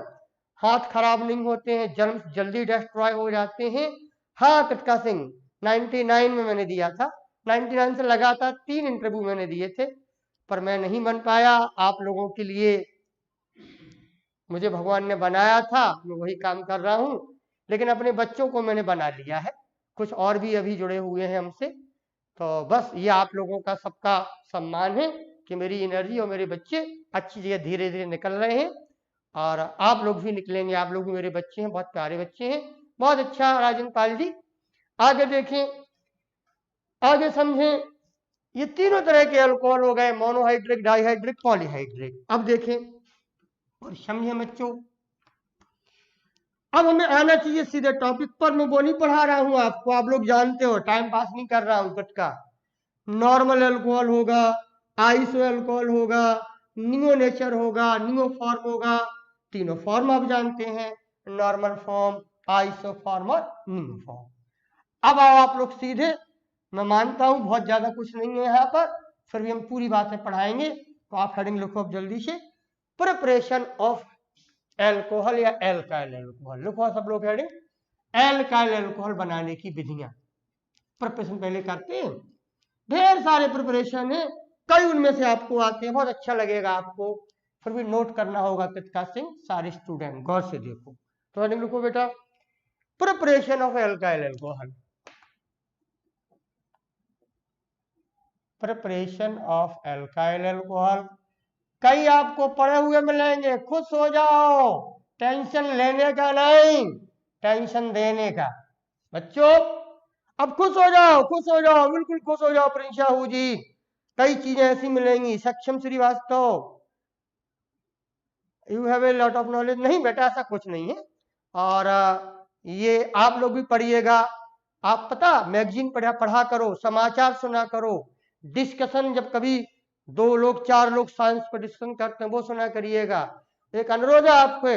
हाथ खराब नहीं होते हैं, जर्म्स जल्दी डिस्ट्रॉय हो जाते हैं। हाँ कृतिका सिंह, 99 में मैंने दिया था, 99 से लगातार 3 इंटरव्यू मैंने दिए थे, पर मैं नहीं बन पाया। आप लोगों के लिए मुझे भगवान ने बनाया था, मैं वही काम कर रहा हूँ, लेकिन अपने बच्चों को मैंने बना लिया है, कुछ और भी अभी जुड़े हुए हैं हमसे। तो बस ये आप लोगों का सबका सम्मान है कि मेरी एनर्जी और मेरे बच्चे अच्छी जगह धीरे धीरे निकल रहे हैं, और आप लोग भी निकलेंगे, आप लोग भी मेरे बच्चे हैं, बहुत प्यारे बच्चे हैं। बहुत अच्छा राजन पाल जी, आगे देखें, आगे समझें। ये तीनों तरह के अल्कोहल हो गए, मोनोहाइड्रिक, डाइहाइड्रिक, पॉलीहाइड्रिक। अब देखें और समझें बच्चों, अब हमें आना चाहिए सीधे टॉपिक पर। मैं वो नहीं पढ़ा रहा हूं आपको, आप लोग जानते हो, टाइम पास नहीं कर रहा हूं कुछ का। नॉर्मल अल्कोहल होगा, आइसो अल्कोहल होगा, नियो नेचर होगा, नियो फॉर्म होगा, तीनों फॉर्म आप जानते हैं, नॉर्मल फॉर्म, आइसो फॉर्म और नियो फॉर्म। अब आओ आप लोग सीधे, मैं मानता हूं बहुत ज्यादा कुछ नहीं है यहाँ पर, फिर भी हम पूरी बातें पढ़ाएंगे, तो आप हेडिंग लिखो अब जल्दी से, प्रिपरेशन ऑफ एल्कोहल या एल्काइल अल्कोहल। लिखो सब लोग हेडिंग, एल्काइल अल्कोहल बनाने की विधियां। प्रिपरेशन पहले करते हैं, ढेर सारे प्रिपरेशन है, कई उनमें से आपको आते हैं, बहुत अच्छा लगेगा आपको, फिर भी नोट करना होगा कृतिका सिंह, सारे स्टूडेंट गौर से देखो। तो हेडिंग लिखो बेटा, preparation of alkyl alcohol. Preparation of alkyl alcohol. कई आपको पढ़े हुए मिलेंगे, खुश हो जाओ, टेंशन लेने का नहीं, टेंशन देने का। बच्चों अब खुश हो जाओ, खुश हो जाओ, बिल्कुल खुश हो जाओ प्रिंस साहू जी। कई चीजें ऐसी मिलेंगी। Saksham Srivastava, you have a lot of knowledge. नहीं बेटा, ऐसा कुछ नहीं है। और ये आप लोग भी पढ़िएगा। आप पता मैगजीन पढ़ा करो, समाचार सुना करो, डिस्कशन जब कभी 2 लोग 4 लोग साइंस पर डिस्कशन करते हैं वो सुना करिएगा। एक अनुरोध है आपको,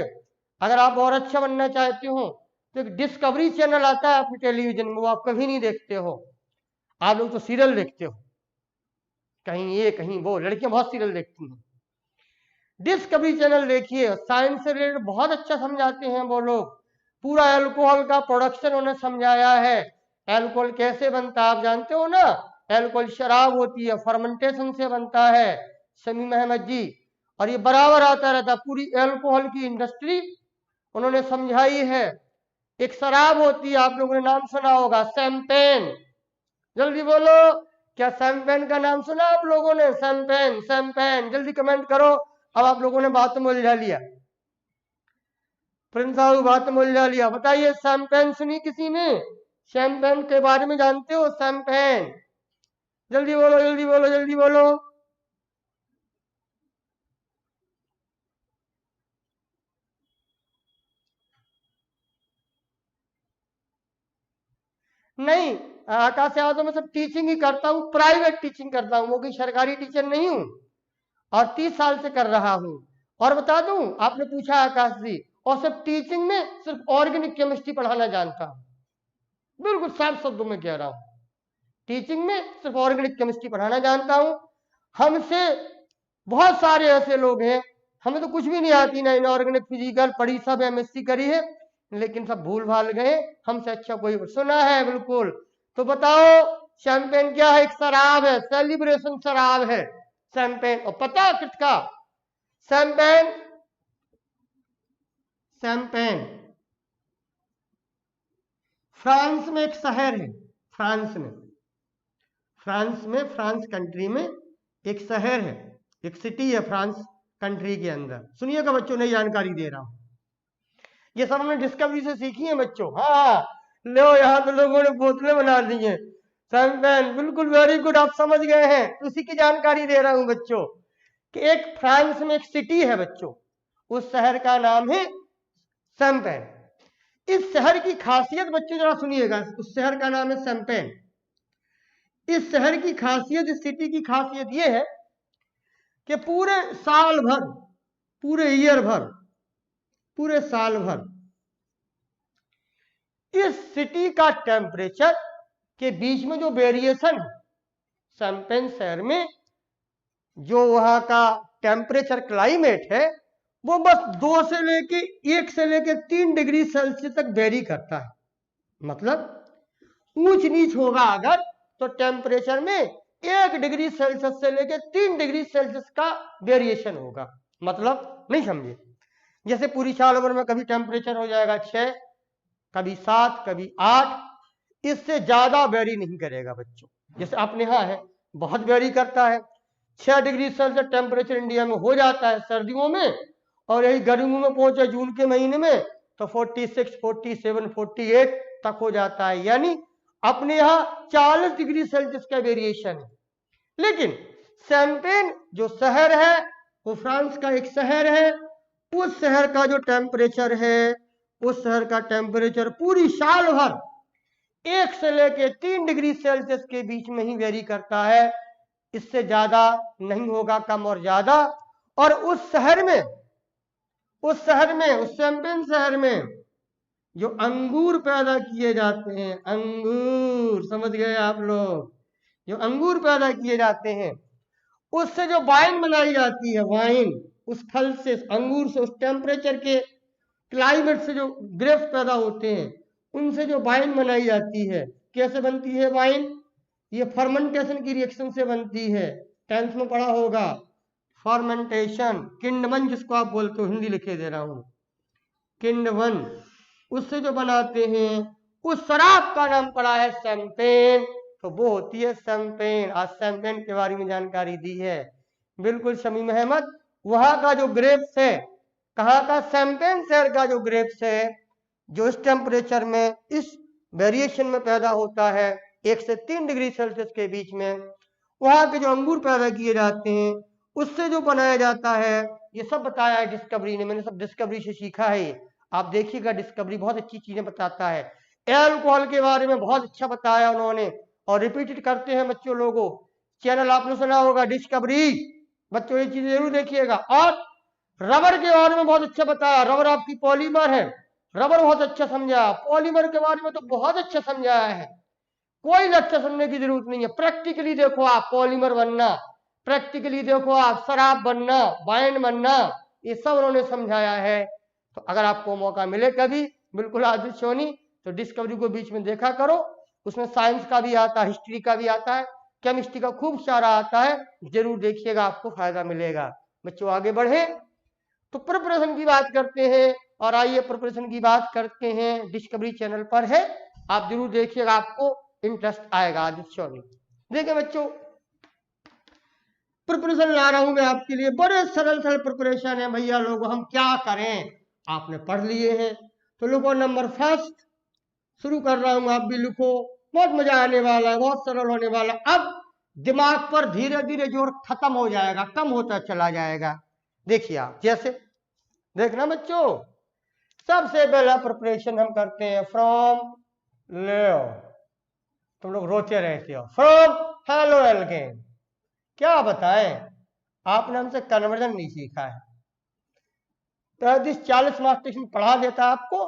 अगर आप और अच्छा बनना चाहते हो तो एक डिस्कवरी चैनल आता है अपने टेलीविजन में, वो आप कभी नहीं देखते हो। आप लोग तो सीरियल देखते हो, कहीं ये कहीं वो, लड़कियां बहुत सीरियल देखती हैं। डिस्कवरी चैनल देखिए, साइंस से रिलेटेड बहुत अच्छा समझाते हैं वो लोग। पूरा अल्कोहल का प्रोडक्शन उन्हें समझाया है। अल्कोहल कैसे बनता है आप जानते हो ना? अल्कोहल शराब होती है, फर्मेंटेशन से बनता है, शमीम अहमद जी। और ये बराबर आता रहता, पूरी अल्कोहल की इंडस्ट्री उन्होंने समझाई है। एक शराब होती है, आप लोगों ने नाम सुना होगा, शैंपेन। जल्दी बोलो, क्या शैंपेन का नाम सुना आप लोगों ने? शैंपेन, शैंपेन, जल्दी कमेंट करो। अब आप लोगों ने बात में उलझा लिया, प्रिंस साहब बात में उलझा लिया। बताइए, शैंपेन सुनी किसी ने? शैंपेन के बारे में जानते हो? शैंपेन, जल्दी बोलो, जल्दी बोलो, जल्दी बोलो। नहीं, आकाश यादव में सब टीचिंग ही करता हूँ, प्राइवेट टीचिंग करता हूँ, वो कोई सरकारी टीचर नहीं हूँ, और 30 साल से कर रहा हूँ। और बता दूं, आपने पूछा आकाश जी, और सिर्फ टीचिंग में सिर्फ ऑर्गेनिक केमिस्ट्री पढ़ाना जानता हूँ, बिल्कुल साफ शब्दों में कह रहा हूँ। टीचिंग में सिर्फ ऑर्गेनिक केमिस्ट्री पढ़ाना जानता हूँ। हमसे बहुत सारे ऐसे लोग हैं, हमें तो कुछ भी नहीं आती, ना इनऑर्गेनिक फिजिकल पढ़ी, सब एमएससी करी है, लेकिन सब भूल भाल गए। हमसे अच्छा कोई सुना है? बिल्कुल। तो बताओ, शैंपेन क्या है? एक शराब है, सेलिब्रेशन शराब है शैंपेन। और पता किसका? शैंपेन, शैंपेन फ्रांस में एक शहर है, फ्रांस में, फ्रांस में, फ्रांस कंट्री में एक शहर है, एक सिटी है फ्रांस कंट्री के अंदर। सुनिएगा बच्चों, नई जानकारी दे रहा हूं, ये सब हमने डिस्कवरी से सीखी है बच्चों। हाँ, लो यहाँ तो लोगों ने बोतलें बना दी हैं शैंपेन, बिल्कुल वेरी गुड, आप समझ गए हैं। उसी की जानकारी दे रहा हूं बच्चों कि एक फ्रांस में एक सिटी है बच्चों, उस शहर का नाम है शैंपेन। इस शहर की खासियत बच्चों जरा सुनिएगा, उस शहर का नाम है शैंपेन। इस शहर की खासियत, इस सिटी की खासियत यह है कि पूरे साल भर, पूरे ईयर भर, पूरे साल भर इस सिटी का टेम्परेचर के बीच में जो वेरिएशन है, शैंपेन शहर में जो वहां का टेम्परेचर क्लाइमेट है, वो बस 2 से लेके 1 से लेके 3 डिग्री सेल्सियस तक वेरी करता है। मतलब ऊंच नीच होगा अगर, तो टेम्परेचर में 1 डिग्री सेल्सियस से लेके 3 डिग्री सेल्सियस का वेरिएशन होगा। मतलब नहीं समझे? जैसे पूरी साल भर में कभी टेम्परेचर हो जाएगा 6, कभी 7, कभी 8, इससे ज्यादा वेरी नहीं करेगा बच्चों। जैसे अपने यहाँ है, बहुत वेरी करता है, 6 डिग्री सेल्सियस टेम्परेचर इंडिया में हो जाता है सर्दियों में, और यही गर्मियों में पहुंचे जून के महीने में तो 46, 47, 48 तक हो जाता है। यानी अपने यहाँ 40 डिग्री सेल्सियस का वेरिएशन है। लेकिन शैंपेन जो शहर है, वो फ्रांस का एक शहर है, उस शहर का जो टेम्परेचर है, उस शहर का टेम्परेचर पूरी साल भर 1 से लेके 3 डिग्री सेल्सियस के बीच में ही वेरी करता है, इससे ज्यादा नहीं होगा, कम और ज्यादा। और उस शहर में, उस शैंपेन शहर में जो अंगूर पैदा किए जाते हैं, अंगूर, समझ गए आप लोग? जो अंगूर पैदा किए जाते हैं, उससे जो वाइन बनाई जाती है, वाइन, उस फल से, अंगूर से, उस टेम्परेचर के क्लाइमेट से जो ग्रेप्स पैदा होते हैं, उनसे जो वाइन बनाई जाती है, कैसे बनती है वाइन? ये फर्मेंटेशन की रिएक्शन से बनती है। 10th में पढ़ा होगा, फर्मेंटेशन, किण्वन जिसको आप बोलते हो, हिंदी लिखे दे रहा हूं, किण्वन, उससे जो बनाते हैं, उस शराब का नाम पड़ा है शैंपेन। तो वो होती है शैंपेन। आज शैंपेन के बारे में जानकारी दी है। बिल्कुल शमीम अहमद, वहां का जो ग्रेप्स है, कहाँ का, शैंपेन शहर का जो ग्रेप्स है, जो इस टेम्परेचर में, इस वेरिएशन में पैदा होता है 1 से 3 डिग्री सेल्सियस के बीच में, वहां के जो अंगूर पैदा किए जाते हैं उससे जो बनाया जाता है, ये सब बताया है डिस्कवरी ने। मैंने सब डिस्कवरी से सीखा है। आप देखिएगा, डिस्कवरी बहुत अच्छी चीजें बताता है। एल्कोहल के बारे में बहुत अच्छा बताया उन्होंने, और रिपीटेड करते हैं बच्चों लोगों। चैनल आपने सुना होगा डिस्कवरी, बच्चों ये चीजें जरूर देखिएगा। और रबर के बारे में बहुत अच्छा बताया। रबर आपकी पॉलीमर है, रबर बहुत अच्छा समझा। पॉलीमर के बारे में तो बहुत अच्छा समझाया है, कोई अच्छा समझने की जरूरत नहीं है। प्रैक्टिकली देखो आप पॉलीमर बनना, प्रैक्टिकली देखो आप शराब बनना, वाइन बनना, ये सब उन्होंने समझाया है। तो अगर आपको मौका मिले कभी, बिल्कुल आदित्य सोनी, तो डिस्कवरी को बीच में देखा करो। उसमें साइंस का भी आता है, हिस्ट्री का भी आता है, केमिस्ट्री का खूब सारा आता है। जरूर देखिएगा, आपको फायदा मिलेगा। बच्चों आगे बढ़े तो प्रिपरेशन की बात करते हैं। और आइए प्रिपरेशन की बात करते हैं, डिस्कवरी चैनल पर है, आप जरूर देखिएगा, आपको इंटरेस्ट आएगा। आदित्य सोनी देखिए बच्चों, प्रिपरेशन ला रहा हूं मैं आपके लिए, बड़े सरल सरल प्रिपरेशन है भैया लोग। हम क्या करें, आपने पढ़ लिए हैं तो लिखो नंबर फर्स्ट, शुरू कर रहा हूं, आप भी लिखो। बहुत मजा आने वाला है, बहुत सरल होने वाला। अब दिमाग पर धीरे धीरे जोर खत्म हो जाएगा, कम होता चला जाएगा। देखिए आप, जैसे देखना बच्चों, सबसे पहला प्रिपरेशन हम करते हैं फ्रॉम लेओ। तुम लोग रोते रहते हो, फ्रॉम हेलो एल्केन। क्या बताएं, आपने हमसे कन्वर्जन नहीं सीखा है। 35-40 मार्क्स पढ़ा देता आपको,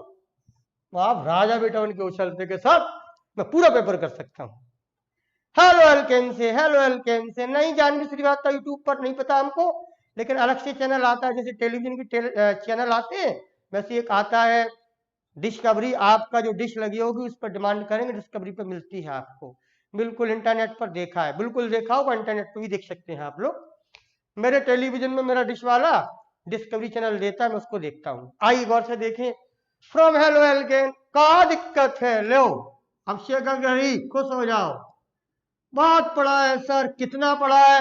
तो आप राजा बेटा उनके उछलते के साथ मैं पूरा पेपर कर सकता हूं। हेलो एल्केन से, हेलो एल्केन से नहीं जानवी सी बात था, यूट्यूब पर नहीं पता हमको, लेकिन अलग से चैनल आता है, जैसे टेलीविजन की चैनल आते हैं, वैसे एक आता है डिस्कवरी। आपका जो डिश लगी होगी उस पर डिमांड करेंगे, डिस्कवरी पे मिलती है आपको। बिल्कुल इंटरनेट पर देखा है, बिल्कुल देखा होगा, इंटरनेट पर भी देख सकते हैं आप लोग। मेरे टेलीविजन में मेरा डिश वाला डिस्कवरी चैनल देता है, मैं उसको देखता हूँ। आइए गौर से देखें, फ्रॉम हेलो एल्केन। क्या दिक्कत है, लो अब शेखर गरी खुश हो जाओ। बहुत पढ़ा है सर, कितना पढ़ा है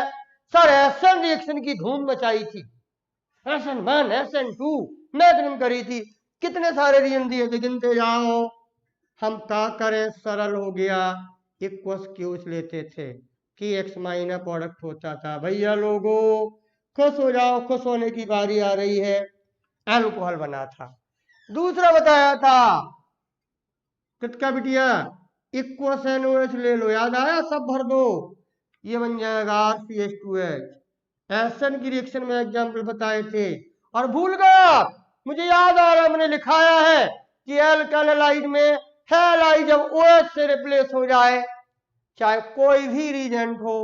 सर? एसन रिएक्शन की धूम मचाई थी, SN1 SN2 मैग्निम करी थी, कितने सारे रीजन दिए थे, गिनते जाओ। हम क्या करें, सरल हो गया, इक्वस क्यूज लेते थे कि एक्स माइनर प्रोडक्ट होता था। भैया लोगों खुश हो जाओ, खुश होने की बारी आ रही है। एल्कोहल बना था। दूसरा बताया था कितना बिटिया, इक्वस NOH ले लो, याद आया, सब भर दो, ये बन जाएगा RCH2H। एसन की रिएक्शन में एग्जाम्पल बताए थे। और भूल गया, मुझे याद आ रहा है, मैंने लिखाया है कि एल्काइल हैलाइड में हैलाइड जब OH से रिप्लेस हो जाए, चाहे कोई भी रिएजेंट हो,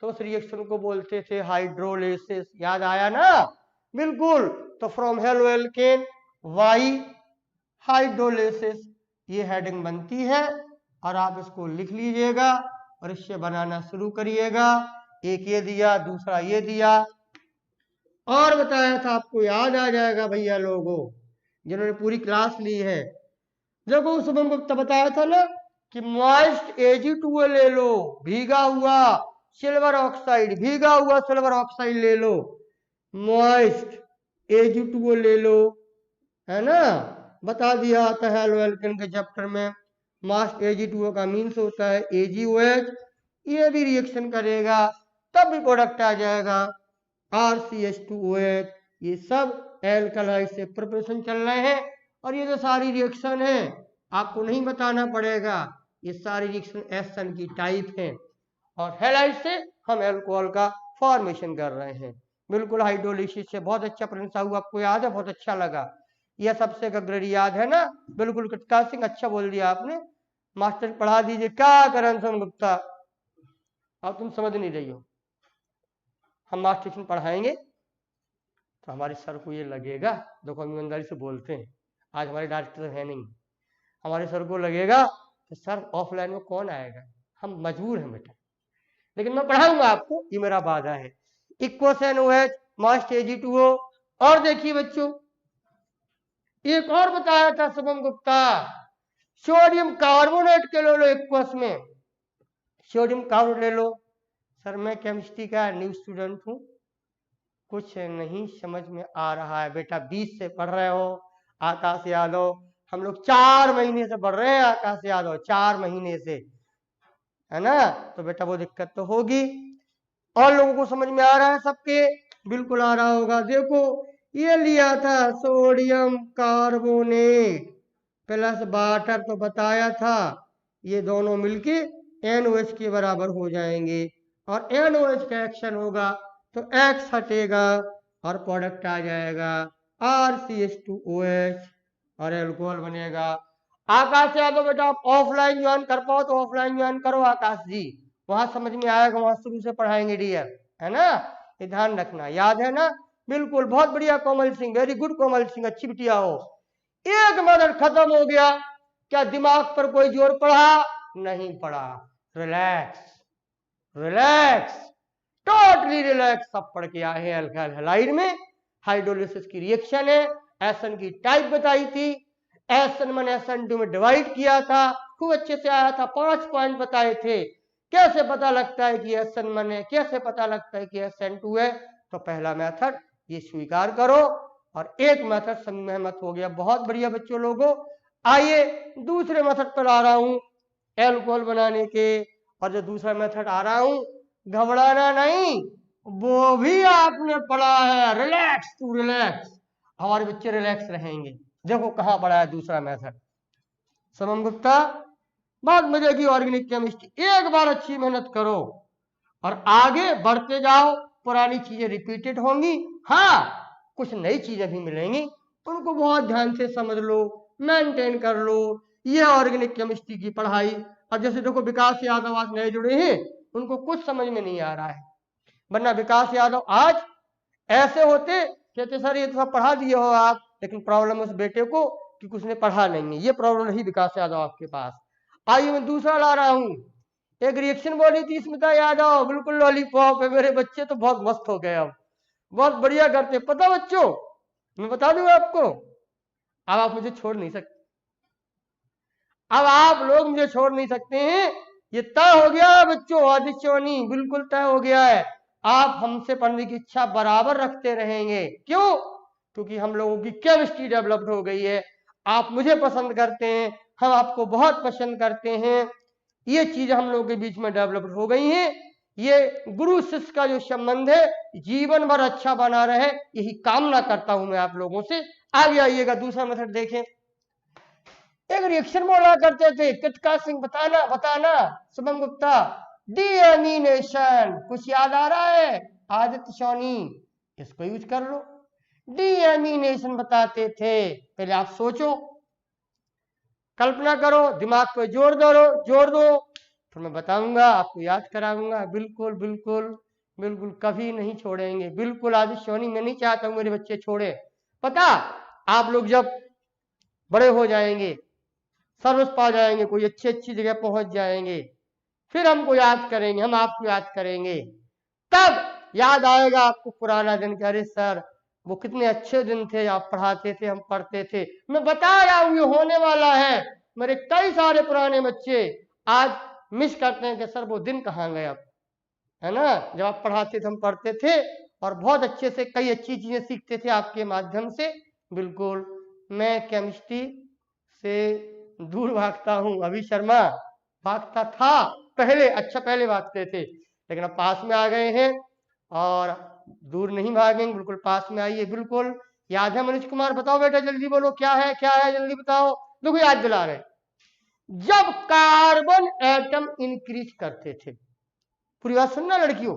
तो उस रिएक्शन को बोलते थे हाइड्रोलिसिस। याद आया ना, बिल्कुल। तो फ्रॉम हेलो एल्केन वाई हाइड्रोलिसिस, ये हेडिंग बनती है, और आप इसको लिख लीजिएगा और इससे बनाना शुरू करिएगा। एक ये दिया, दूसरा ये दिया, और बताया था आपको, याद आ जाएगा भैया लोगों जिन्होंने पूरी क्लास ली है। देखो शुभम गुप्ता बताया था ना कि मॉइस्ट Ag2O ले लो, भीगा हुआ सिल्वर ऑक्साइड, भीगा हुआ सिल्वर ऑक्साइड ले लो, मॉइस्ट Ag2O ले लो, है ना। बता दिया था हेलो एल्केन के चैप्टर में, मास्ट Ag2O का मीन्स होता है AgOH। ये भी रिएक्शन करेगा, तब भी प्रोडक्ट आ जाएगा RCH2OH। ये सब एल्कलाइड से प्रिपरेशन चल रहे हैं, और ये जो सारी रिएक्शन है आपको नहीं बताना पड़ेगा, ये सारी रिएक्शन एसन की टाइप है, और हैलाइड से हम एल्कोहल का फॉर्मेशन कर रहे हैं। बिल्कुल हाइड्रोलिसिस से बहुत अच्छा प्रशंसा हुआ, आपको याद है, बहुत अच्छा लगा। यह सबसे गगरी याद है ना, बिल्कुल कृतकाल सिंह, अच्छा बोल दिया आपने। मास्टर पढ़ा दीजिए, क्या करें सोम गुप्ता, अब तुम समझ नहीं रही हो। हम मास्टर पढ़ाएंगे तो हमारे सर को ये लगेगा, देखो हम ईमानदारी से बोलते हैं, आज हमारे डायरेक्टर है नहीं, हमारे सर को लगेगा कि सर ऑफलाइन में कौन आएगा, हम मजबूर हैं बेटा, लेकिन मैं पढ़ाऊंगा आपको, ये मेरा वादा है। इक्वस NOH मास्ट Ag2O। और देखिए बच्चों, एक और बताया था शुभम गुप्ता, सोडियम कार्बोनेट के लो इक्वस में, सोडियम कार्बोनेट ले लो। सर मैं केमिस्ट्री का न्यू स्टूडेंट हूँ, कुछ नहीं समझ में आ रहा है। बेटा 20 से पढ़ रहे हो आकाश यादव, हम लोग 4 महीने से पढ़ रहे हैं आकाश यादव, 4 महीने से, है ना। तो बेटा वो दिक्कत तो होगी। और लोगों को समझ में आ रहा है सबके? बिल्कुल आ रहा होगा। देखो ये लिया था सोडियम कार्बोनेट प्लस वाटर, तो बताया था ये दोनों मिलके NOH के बराबर हो जाएंगे, और NOH का एक्शन होगा तो X हटेगा और प्रोडक्ट आ जाएगा RCH2OH और एल्कोहल बनेगा। आकाश यादव बेटा आप ऑफलाइन ज्वाइन कर पाओ तो ऑफलाइन ज्वाइन करो आकाश जी, वहां समझ में आएगा, वहां शुरू से पढ़ाएंगे डियर, है ना। ये ध्यान रखना, याद है ना। बिल्कुल, बहुत बढ़िया कोमल सिंह, वेरी गुड कोमल सिंह, अच्छी बिटिया हो। एक मेथड खत्म हो गया। क्या दिमाग पर कोई जोर पड़ा? नहीं पड़ा। Relax, relax, totally relax. सब पढ़ के आए हैं अल्काइल हैलाइड में हाइड्रोलिसिस की रिएक्शन है। एसन की टाइप बताई थी, SN1 SN2 में डिवाइड किया था, खूब अच्छे से आया था। 5 पॉइंट बताए थे कैसे पता लगता है कि SN1 है, कैसे पता लगता है कि SN2 है। तो पहला मेथड ये स्वीकार करो, और एक मेथड समी मेहनत हो गया। बहुत बढ़िया बच्चों लोगों, आइए दूसरे मेथड पर आ रहा हूं एल्कोहल बनाने के। और जो दूसरा मेथड आ रहा हूं, घबराना नहीं, वो भी आपने पढ़ा है। रिलैक्स टू रिलैक्स, हमारे बच्चे रिलैक्स रहेंगे। देखो कहां पढ़ा है दूसरा मेथड। समम गुप्ता, बहुत मजे की ऑर्गेनिक केमिस्ट्री, एक बार अच्छी मेहनत करो और आगे बढ़ते जाओ। पुरानी चीजें रिपीटेड होंगी, हाँ कुछ नई चीजें भी मिलेंगी, उनको बहुत ध्यान से समझ लो, मेंटेन कर लो। ये ऑर्गेनिक केमिस्ट्री की पढ़ाई। अब जैसे देखो विकास यादव आज नए जुड़े हैं, उनको कुछ समझ में नहीं आ रहा है, वरना विकास यादव आज ऐसे होते कहते सर ये तो सब पढ़ा दिए हो आप, लेकिन प्रॉब्लम उस बेटे को कि उसने पढ़ा नहीं है। ये प्रॉब्लम रही विकास यादव आपके पास। आइए मैं दूसरा ला रहा हूं। एक रिएक्शन बोली थी स्मिता यादव, बिल्कुल लॉलीपॉप है। मेरे बच्चे तो बहुत मस्त हो गए, अब बहुत बढ़िया करते। पता बच्चों, मैं बता दूं आपको, अब आप मुझे छोड़ नहीं सकते, अब आप लोग मुझे छोड़ नहीं सकते हैं। ये तय हो गया है बच्चों, आदित्योनी बिल्कुल तय हो गया है। आप हमसे पढ़ने की इच्छा बराबर रखते रहेंगे। क्यों? क्योंकि हम लोगों की केमिस्ट्री डेवलप्ड हो गई है। आप मुझे पसंद करते हैं, हम आपको बहुत पसंद करते हैं। ये चीज हम लोगों के बीच में डेवलप्ड हो गई है। ये गुरु शिष्य का जो संबंध है जीवन भर अच्छा बना रहे, यही कामना करता हूं मैं आप लोगों से। आगे आइएगा, दूसरा मेथड देखें। एक रिएक्शन बोला करते थे, कितका सिंह बताना बताना, शुभम गुप्ता, डीएमीनेशन, कुछ याद आ रहा है? आदित्य सोनी, इसको यूज कर लो। डीएमीनेशन बताते थे। पहले आप सोचो, कल्पना करो, दिमाग पे जोर दो, जोर दो, फिर मैं बताऊंगा, आपको याद कराऊंगा। बिल्कुल बिल्कुल बिल्कुल, कभी नहीं छोड़ेंगे। बिल्कुल आदित्य सोनी, मैं नहीं चाहता हूं मेरे बच्चे छोड़े। पता, आप लोग जब बड़े हो जाएंगे, सर्वस पा जाएंगे, कोई अच्छी अच्छी जगह पहुंच जाएंगे, फिर हमको याद करेंगे, हम आपको याद करेंगे। तब याद आएगा आपको पुराना दिन कि अरे सर वो कितने अच्छे दिन थे, आप पढ़ाते थे, हम पढ़ते थे। मैं बता रहा हूं ये होने वाला है। मेरे कई सारे पुराने बच्चे आज मिस करते हैं कि सर वो दिन कहाँ गए अब, है ना, जब आप पढ़ाते थे, हम पढ़ते थे और बहुत अच्छे से कई अच्छी चीजें सीखते थे आपके माध्यम से। बिल्कुल, मैं केमिस्ट्री से दूर भागता हूं। अभी शर्मा भागता था पहले, अच्छा पहले भागते थे, लेकिन अब पास में आ गए हैं और दूर नहीं भागेंगे, बिल्कुल पास में आइए। बिल्कुल याद है मनोज कुमार? बताओ बेटा जल्दी बोलो, क्या है क्या है, जल्दी बताओ। देखो याद दिला रहे, जब कार्बन एटम इंक्रीज करते थे, पूरी बात सुनना लड़कियों,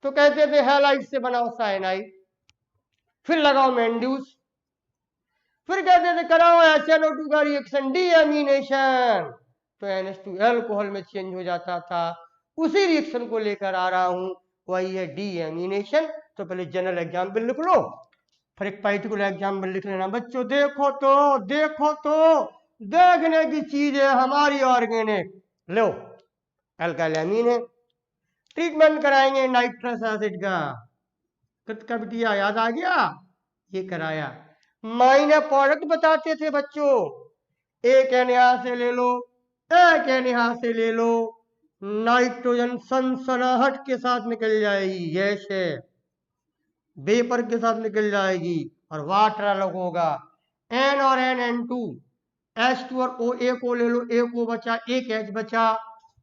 तो कहते थे हैलाइड से बनाओ साइनाइड, फिर लगाओ मेंड्यूस, फिर कहते थे कराओ HNO2 का रिएक्शन डीएमीनेशन, तो NH2 अल्कोहल में चेंज हो जाता था। उसी रिएक्शन को लेकर आ रहा हूं, वही है डीएमीनेशन। तो पहले जनरल एग्जाम्पल लिख लो, फिर एक पर्टिकुलर एग्जाम्पल लिख लेना। बच्चों देखो तो, देखो तो, देखने की चीज है हमारी ऑर्गेनिक। लो, अल्काइल एमीन है, ट्रीटमेंट कराएंगे नाइट्रस एसिड का। कितना बिटिया याद आ गया? ये कराया। माइनर प्रोडक्ट बताते थे बच्चों, एक एन यहां से ले लो, एक एन यहां से ले लो, नाइट्रोजन सनसनाहट के साथ निकल जाएगी, गैस है, वेपर के साथ निकल जाएगी, और वाटर अलग होगा। N और N2, H2 और O, एक O ले लो, एक O बचा, एक H बचा,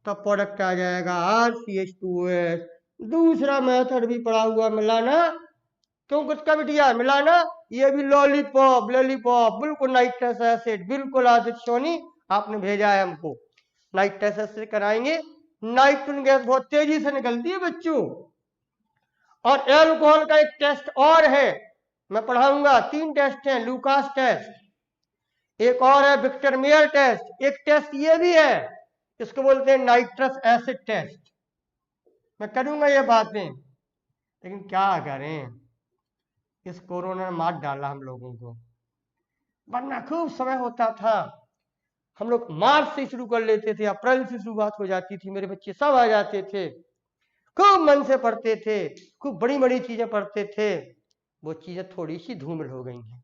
तब प्रोडक्ट आ जाएगा RCH2OH। दूसरा मेथड भी पड़ा हुआ, मिलाना, क्यों किसका बिटिया मिलाना, ये भी लॉलीपॉप लॉलीपॉप, बिल्कुल नाइट्रस एसिड, बिल्कुल आदित्य सोनी आपने भेजा है हमको, नाइट्रस एसिड कराएंगे। नाइट्रोजन गैस बहुत तेजी से निकलती है बच्चों। और एल्कोहल का एक टेस्ट और है, मैं पढ़ाऊंगा, 3 टेस्ट हैं, लूकास टेस्ट, एक और है विक्टर मेयर टेस्ट, एक टेस्ट ये भी है, इसको बोलते हैं नाइट्रस एसिड टेस्ट। मैं करूंगा ये बातें, लेकिन क्या करें, इस कोरोना ने मार डाला हम लोगों को, वरना खूब समय होता था, हम लोग मार्च से शुरू कर लेते थे, अप्रैल से शुरुआत हो जाती थी, मेरे बच्चे सब आ जाते थे, खूब मन से पढ़ते थे, खूब बड़ी बड़ी चीजें पढ़ते थे। वो चीजें थोड़ी सी धूमिल हो गई हैं।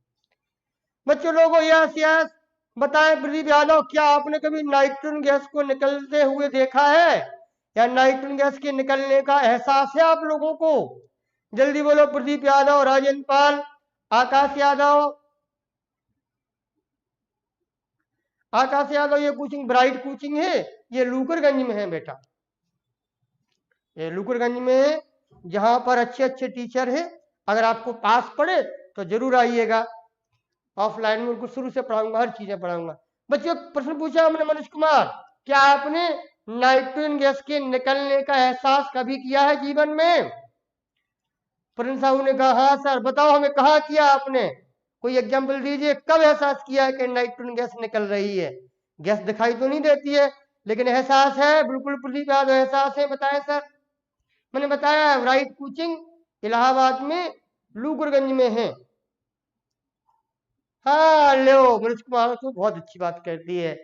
बच्चों लोगों यस यस बताएं, प्रदीप यादव, क्या आपने कभी नाइट्रोजन गैस को निकलते हुए देखा है, या नाइट्रोजन गैस के निकलने का एहसास है आप लोगों को? जल्दी बोलो, प्रदीप यादव, राजेंद्र पाल, आकाश यादव। आकाश यादव, ये कोचिंग ब्राइट कोचिंग है, ये लूकरगंज में है बेटा, ये लूकरगंज में है, जहां पर अच्छे अच्छे टीचर हैं। अगर आपको पास पड़े तो जरूर आइएगा, ऑफलाइन में उनको शुरू से पढ़ाऊंगा, हर चीजें पढ़ाऊंगा। बच्चों प्रश्न पूछा हमने मनोज कुमार, क्या आपने नाइट्रोजन गैस के निकलने का एहसास कभी किया है जीवन में? प्रिंस साहू ने कहा हाँ सर। बताओ हमें, कहाँ किया आपने, कोई एग्जाम्पल दीजिए, कब एहसास किया है कि नाइट्रोजन गैस निकल रही है? गैस दिखाई तो नहीं देती है, लेकिन एहसास है, बिल्कुल प्रदीप यादव एहसास है, बताएं सर। मैंने बताया है, राइट कोचिंग इलाहाबाद में लूकरगंज में है। हाँ लो, मनोज कुमार तो बहुत अच्छी बात करती है,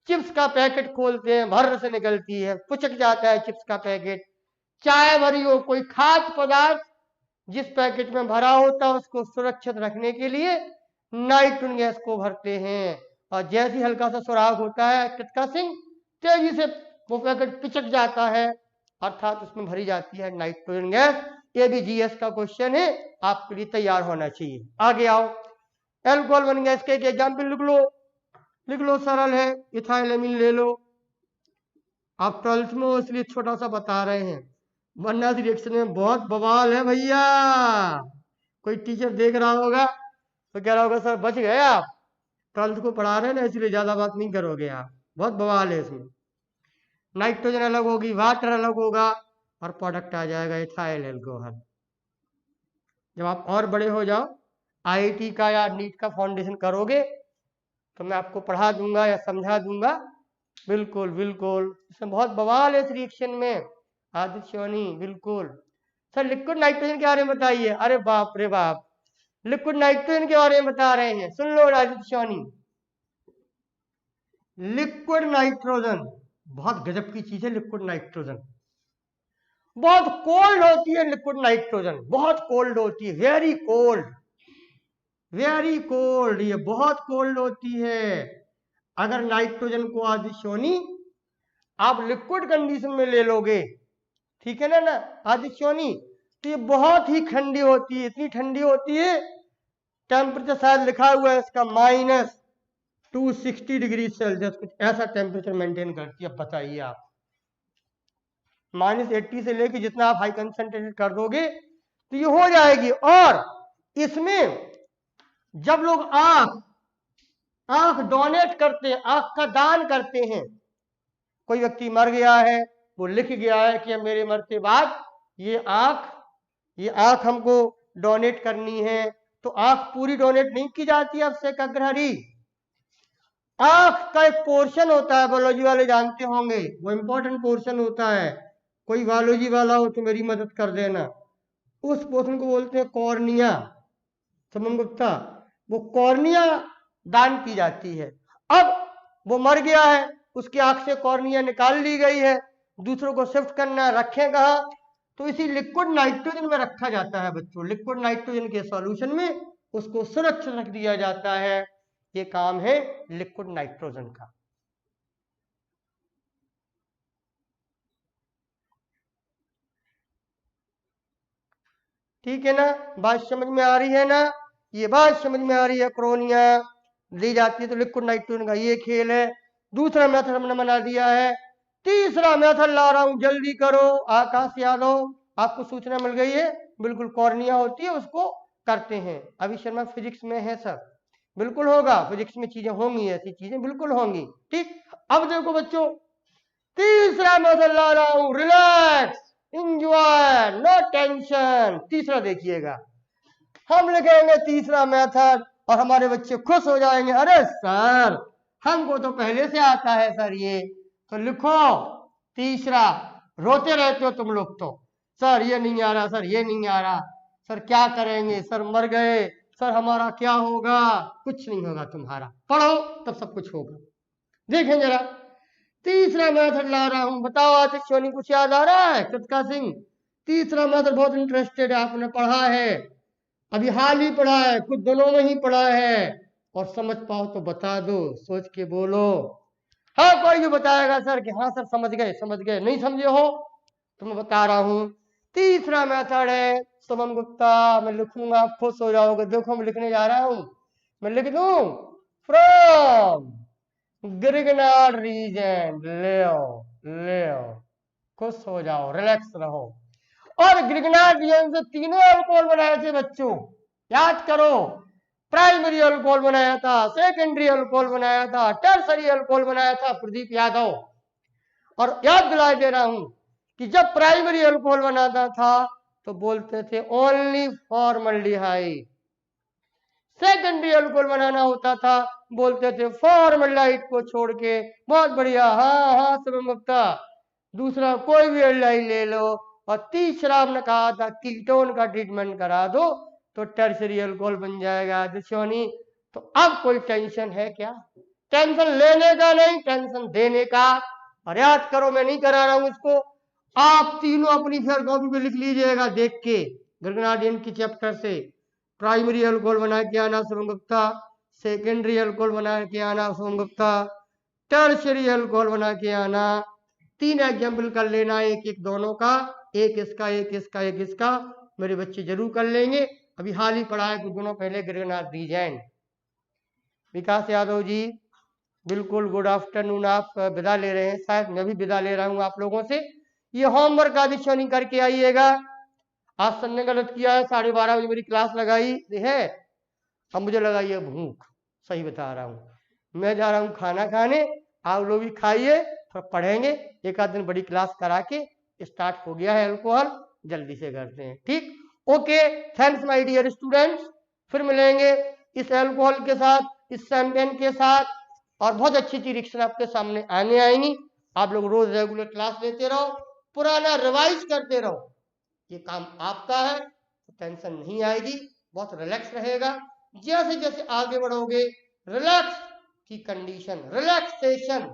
चिप्स का पैकेट खोलते हैं, भर से निकलती है, पुचक जाता है चिप्स का पैकेट। चाय भरी हो, कोई खाद्य पदार्थ जिस पैकेट में भरा होता है उसको सुरक्षित रखने के लिए नाइट्रोजन गैस को भरते हैं, और जैसे हल्का सा सुराग होता है कृतका सिंह, तेजी से वो पैकेट पिचक जाता है, अर्थात उसमें भरी जाती है नाइट्रोजन गैस। ये भी जीएस का क्वेश्चन है, आपके लिए तैयार होना चाहिए। आगे आओ, एल्कोहल बन गया, इसके एक एग्जाम्पल लिख लो, सरल है, इथाइलेमिन ले लो। आप 12th में हो इसलिए छोटा सा बता रहे हैं, वरना रिएक्शन में बहुत बवाल है भैया। कोई टीचर देख रहा होगा तो कह रहा होगा सर बच गए आप, 12th को पढ़ा रहे हैं ना इसलिए ज्यादा बात नहीं करोगे आप, बहुत बवाल है इसमें। नाइट्रोजन अलग होगी, वाटर अलग होगा, और प्रोडक्ट आ जाएगा इथाइल एल्कोहल। जब आप और बड़े हो जाओ, आईआईटी का या नीट का फाउंडेशन करोगे, तो मैं आपको पढ़ा दूंगा या समझा दूंगा, बिल्कुल बिल्कुल, इसमें बहुत बवाल है इस रिएक्शन में। आदित्य सोनी, बिल्कुल सर। लिक्विड नाइट्रोजन के बारे में बताइए। अरे बाप रे बाप, लिक्विड नाइट्रोजन के बारे में बता रहे हैं, सुन लो आदित्य सोनी। लिक्विड नाइट्रोजन बहुत गजब की चीज है, लिक्विड नाइट्रोजन बहुत कोल्ड होती है, लिक्विड नाइट्रोजन बहुत कोल्ड होती है, वेरी कोल्ड, वेरी कोल्ड, ये बहुत कोल्ड होती है। अगर नाइट्रोजन को आदित्य सोनी आप लिक्विड कंडीशन में ले लोगे, ठीक है ना आदित्य सोनी, तो ये बहुत ही ठंडी होती है, इतनी ठंडी होती है, टेम्परेचर शायद लिखा हुआ है इसका -260 डिग्री सेल्सियस, कुछ ऐसा टेम्परेचर मेंटेन करती है। अब बताइए आप, -80 से लेके जितना आप हाई कंसंट्रेटेड कर दोगे तो ये हो जाएगी। और इसमें जब लोग आंख डोनेट करते हैं, आंख का दान करते हैं, कोई व्यक्ति मर गया है, वो लिख गया है कि मेरे मरते बाद ये आंख हमको डोनेट करनी है, तो आंख पूरी डोनेट नहीं की जाती है अवश्य अग्रहरी। आंख का एक पोर्शन होता है, बायोलॉजी वाले जानते होंगे, वो इंपॉर्टेंट पोर्शन होता है, कोई बायोलॉजी वाला हो तो मेरी मदद कर देना। उस पोर्शन को बोलते हैं कॉर्निया, समन गुप्ता, वो कॉर्निया दान की जाती है। अब वो मर गया है, उसकी आंख से कॉर्निया निकाल ली गई है, दूसरों को शिफ्ट करना है, रखें कहाँ, तो इसी लिक्विड नाइट्रोजन में रखा जाता है बच्चों, लिक्विड नाइट्रोजन के सॉल्यूशन में उसको सुरक्षित रख दिया जाता है। ये काम है लिक्विड नाइट्रोजन का। ठीक है ना, बात समझ में आ रही है ना, ये बात समझ में आ रही है। क्रोनिया दी जाती है तो लिक्विड नाइट्रोजन का ये खेल है। दूसरा मेथड हमने बना दिया है, तीसरा मेथड ला रहा हूं, जल्दी करो। आकाश यादव, आपको सूचना मिल गई है, बिल्कुल कॉर्निया होती है उसको करते हैं। अभी शर्मा फिजिक्स में है सर, बिल्कुल होगा, फिजिक्स में चीजें होंगी, ऐसी चीजें बिल्कुल होंगी। ठीक, अब देखो बच्चों, तीसरा मेथड ला रहा हूं, रिलैक्स, इंजॉय, नो टेंशन। तीसरा देखिएगा, हम लिखेंगे तीसरा मेथड और हमारे बच्चे खुश हो जाएंगे, अरे सर हमको तो पहले से आता है सर ये। तो लिखो तीसरा। रोते रहते हो तुम लोग तो, सर ये नहीं आ रहा, सर ये नहीं आ रहा, सर क्या करेंगे, सर मर गए, सर हमारा क्या होगा। कुछ नहीं होगा तुम्हारा, पढ़ो तब सब कुछ होगा। देखें जरा, तीसरा मेथड ला रहा हूं, बताओ आतिश, कुछ याद आ रहा है? कृतिका सिंह, तीसरा मेथड बहुत इंटरेस्टेड है, आपने पढ़ा है, अभी हाल ही पढ़ा है, कुछ दिनों में ही पढ़ा है, और समझ पाओ तो बता दो, सोच के बोलो। हाँ, कोई भी बताएगा सर कि हाँ सर समझ गए, समझ गए, नहीं समझे हो तो मैं बता रहा हूं। तीसरा मेथड है सुमन गुप्ता, मैं लिखूंगा आप खुश हो जाओगे। देखो मैं लिखने जा रहा हूं, मैं लिख दूं, फ्रॉम गिरगनार रीजन, ले खुश हो जाओ, रिलैक्स रहो। और गिरगनार रीजन से तीनों अल्कोहल बनाए थे बच्चों, याद करो। प्राइमरी अल्कोहल बनाया था, सेकेंडरी अल्कोहल बनाया था, टर्सरी अल्कोहल बनाया था प्रदीप यादव। और याद दिला दे रहा हूं कि जब प्राइमरी अल्कोहल बनाता था तो बोलते थे ओनली फॉर्मल्डिहाइड, सेकेंडरी अल्कोहल बनाना होता था बोलते थे फॉर्मल्डिहाइड को छोड़ के। बहुत बढ़िया, हाँ हाँ शुभम गुप्ता, दूसरा कोई भी एल्डिहाइड ले लो। और तीसरा हमने कहा था कीटोन का ट्रीटमेंट करा दो तो टर्सरी अल्कोहल बन जाएगा दिशोनी। तो अब कोई टेंशन है क्या? टेंशन लेने का नहीं, टेंशन देने का। और याद करो, मैं नहीं करा रहा हूं इसको, आप तीनों अपनी फेयर कॉपी पे लिख लीजिएगा देख के, ग्रिग्नार्डियन की चैप्टर से। प्राइमरी अल्कोहल बना के आना शुभम गुप्ता, सेकेंडरी अल्कोहल बना के आना शुभम गुप्ता, टर्सरी अल्कोहल बना के आना। 3 एग्जाम्पल कर लेना, एक एक दोनों का, एक इसका, एक इसका, एक इसका, मेरे बच्चे जरूर कर लेंगे। अभी हाल ही पढ़ा है कुछ दिनों पहले गिरगनार रीजन। विकास यादव जी, बिल्कुल गुड आफ्टरनून, आप विदा ले रहे हैं, शायद मैं भी विदा ले रहा हूं आप लोगों से। ये होमवर्क आदि नहीं करके आइएगा। आज सर ने गलत किया है, 12:30 बजे मेरी क्लास लगाई है, अब मुझे लगा ये भूख, सही बता रहा हूँ। मैं जा रहा हूँ खाना खाने, आप लोग भी खाइए, फिर पढ़ेंगे। एक आध दिन बड़ी क्लास करा के, स्टार्ट हो गया है अल्कोहल, जल्दी से करते हैं, ठीक। Okay, thanks my dear students, फिर मिलेंगे इस अल्कोहल के साथ, इस शैंपेन के साथ, और बहुत अच्छी अच्छी रिएक्शन आपके सामने आने आएंगी। आप लोग रोज रेगुलर क्लास लेते रहो, पुराना रिवाइज करते रहो, ये काम आपका है, तो टेंशन नहीं आएगी, बहुत रिलैक्स रहेगा। जैसे जैसे आगे बढ़ोगे, रिलैक्स की कंडीशन, रिलैक्सेशन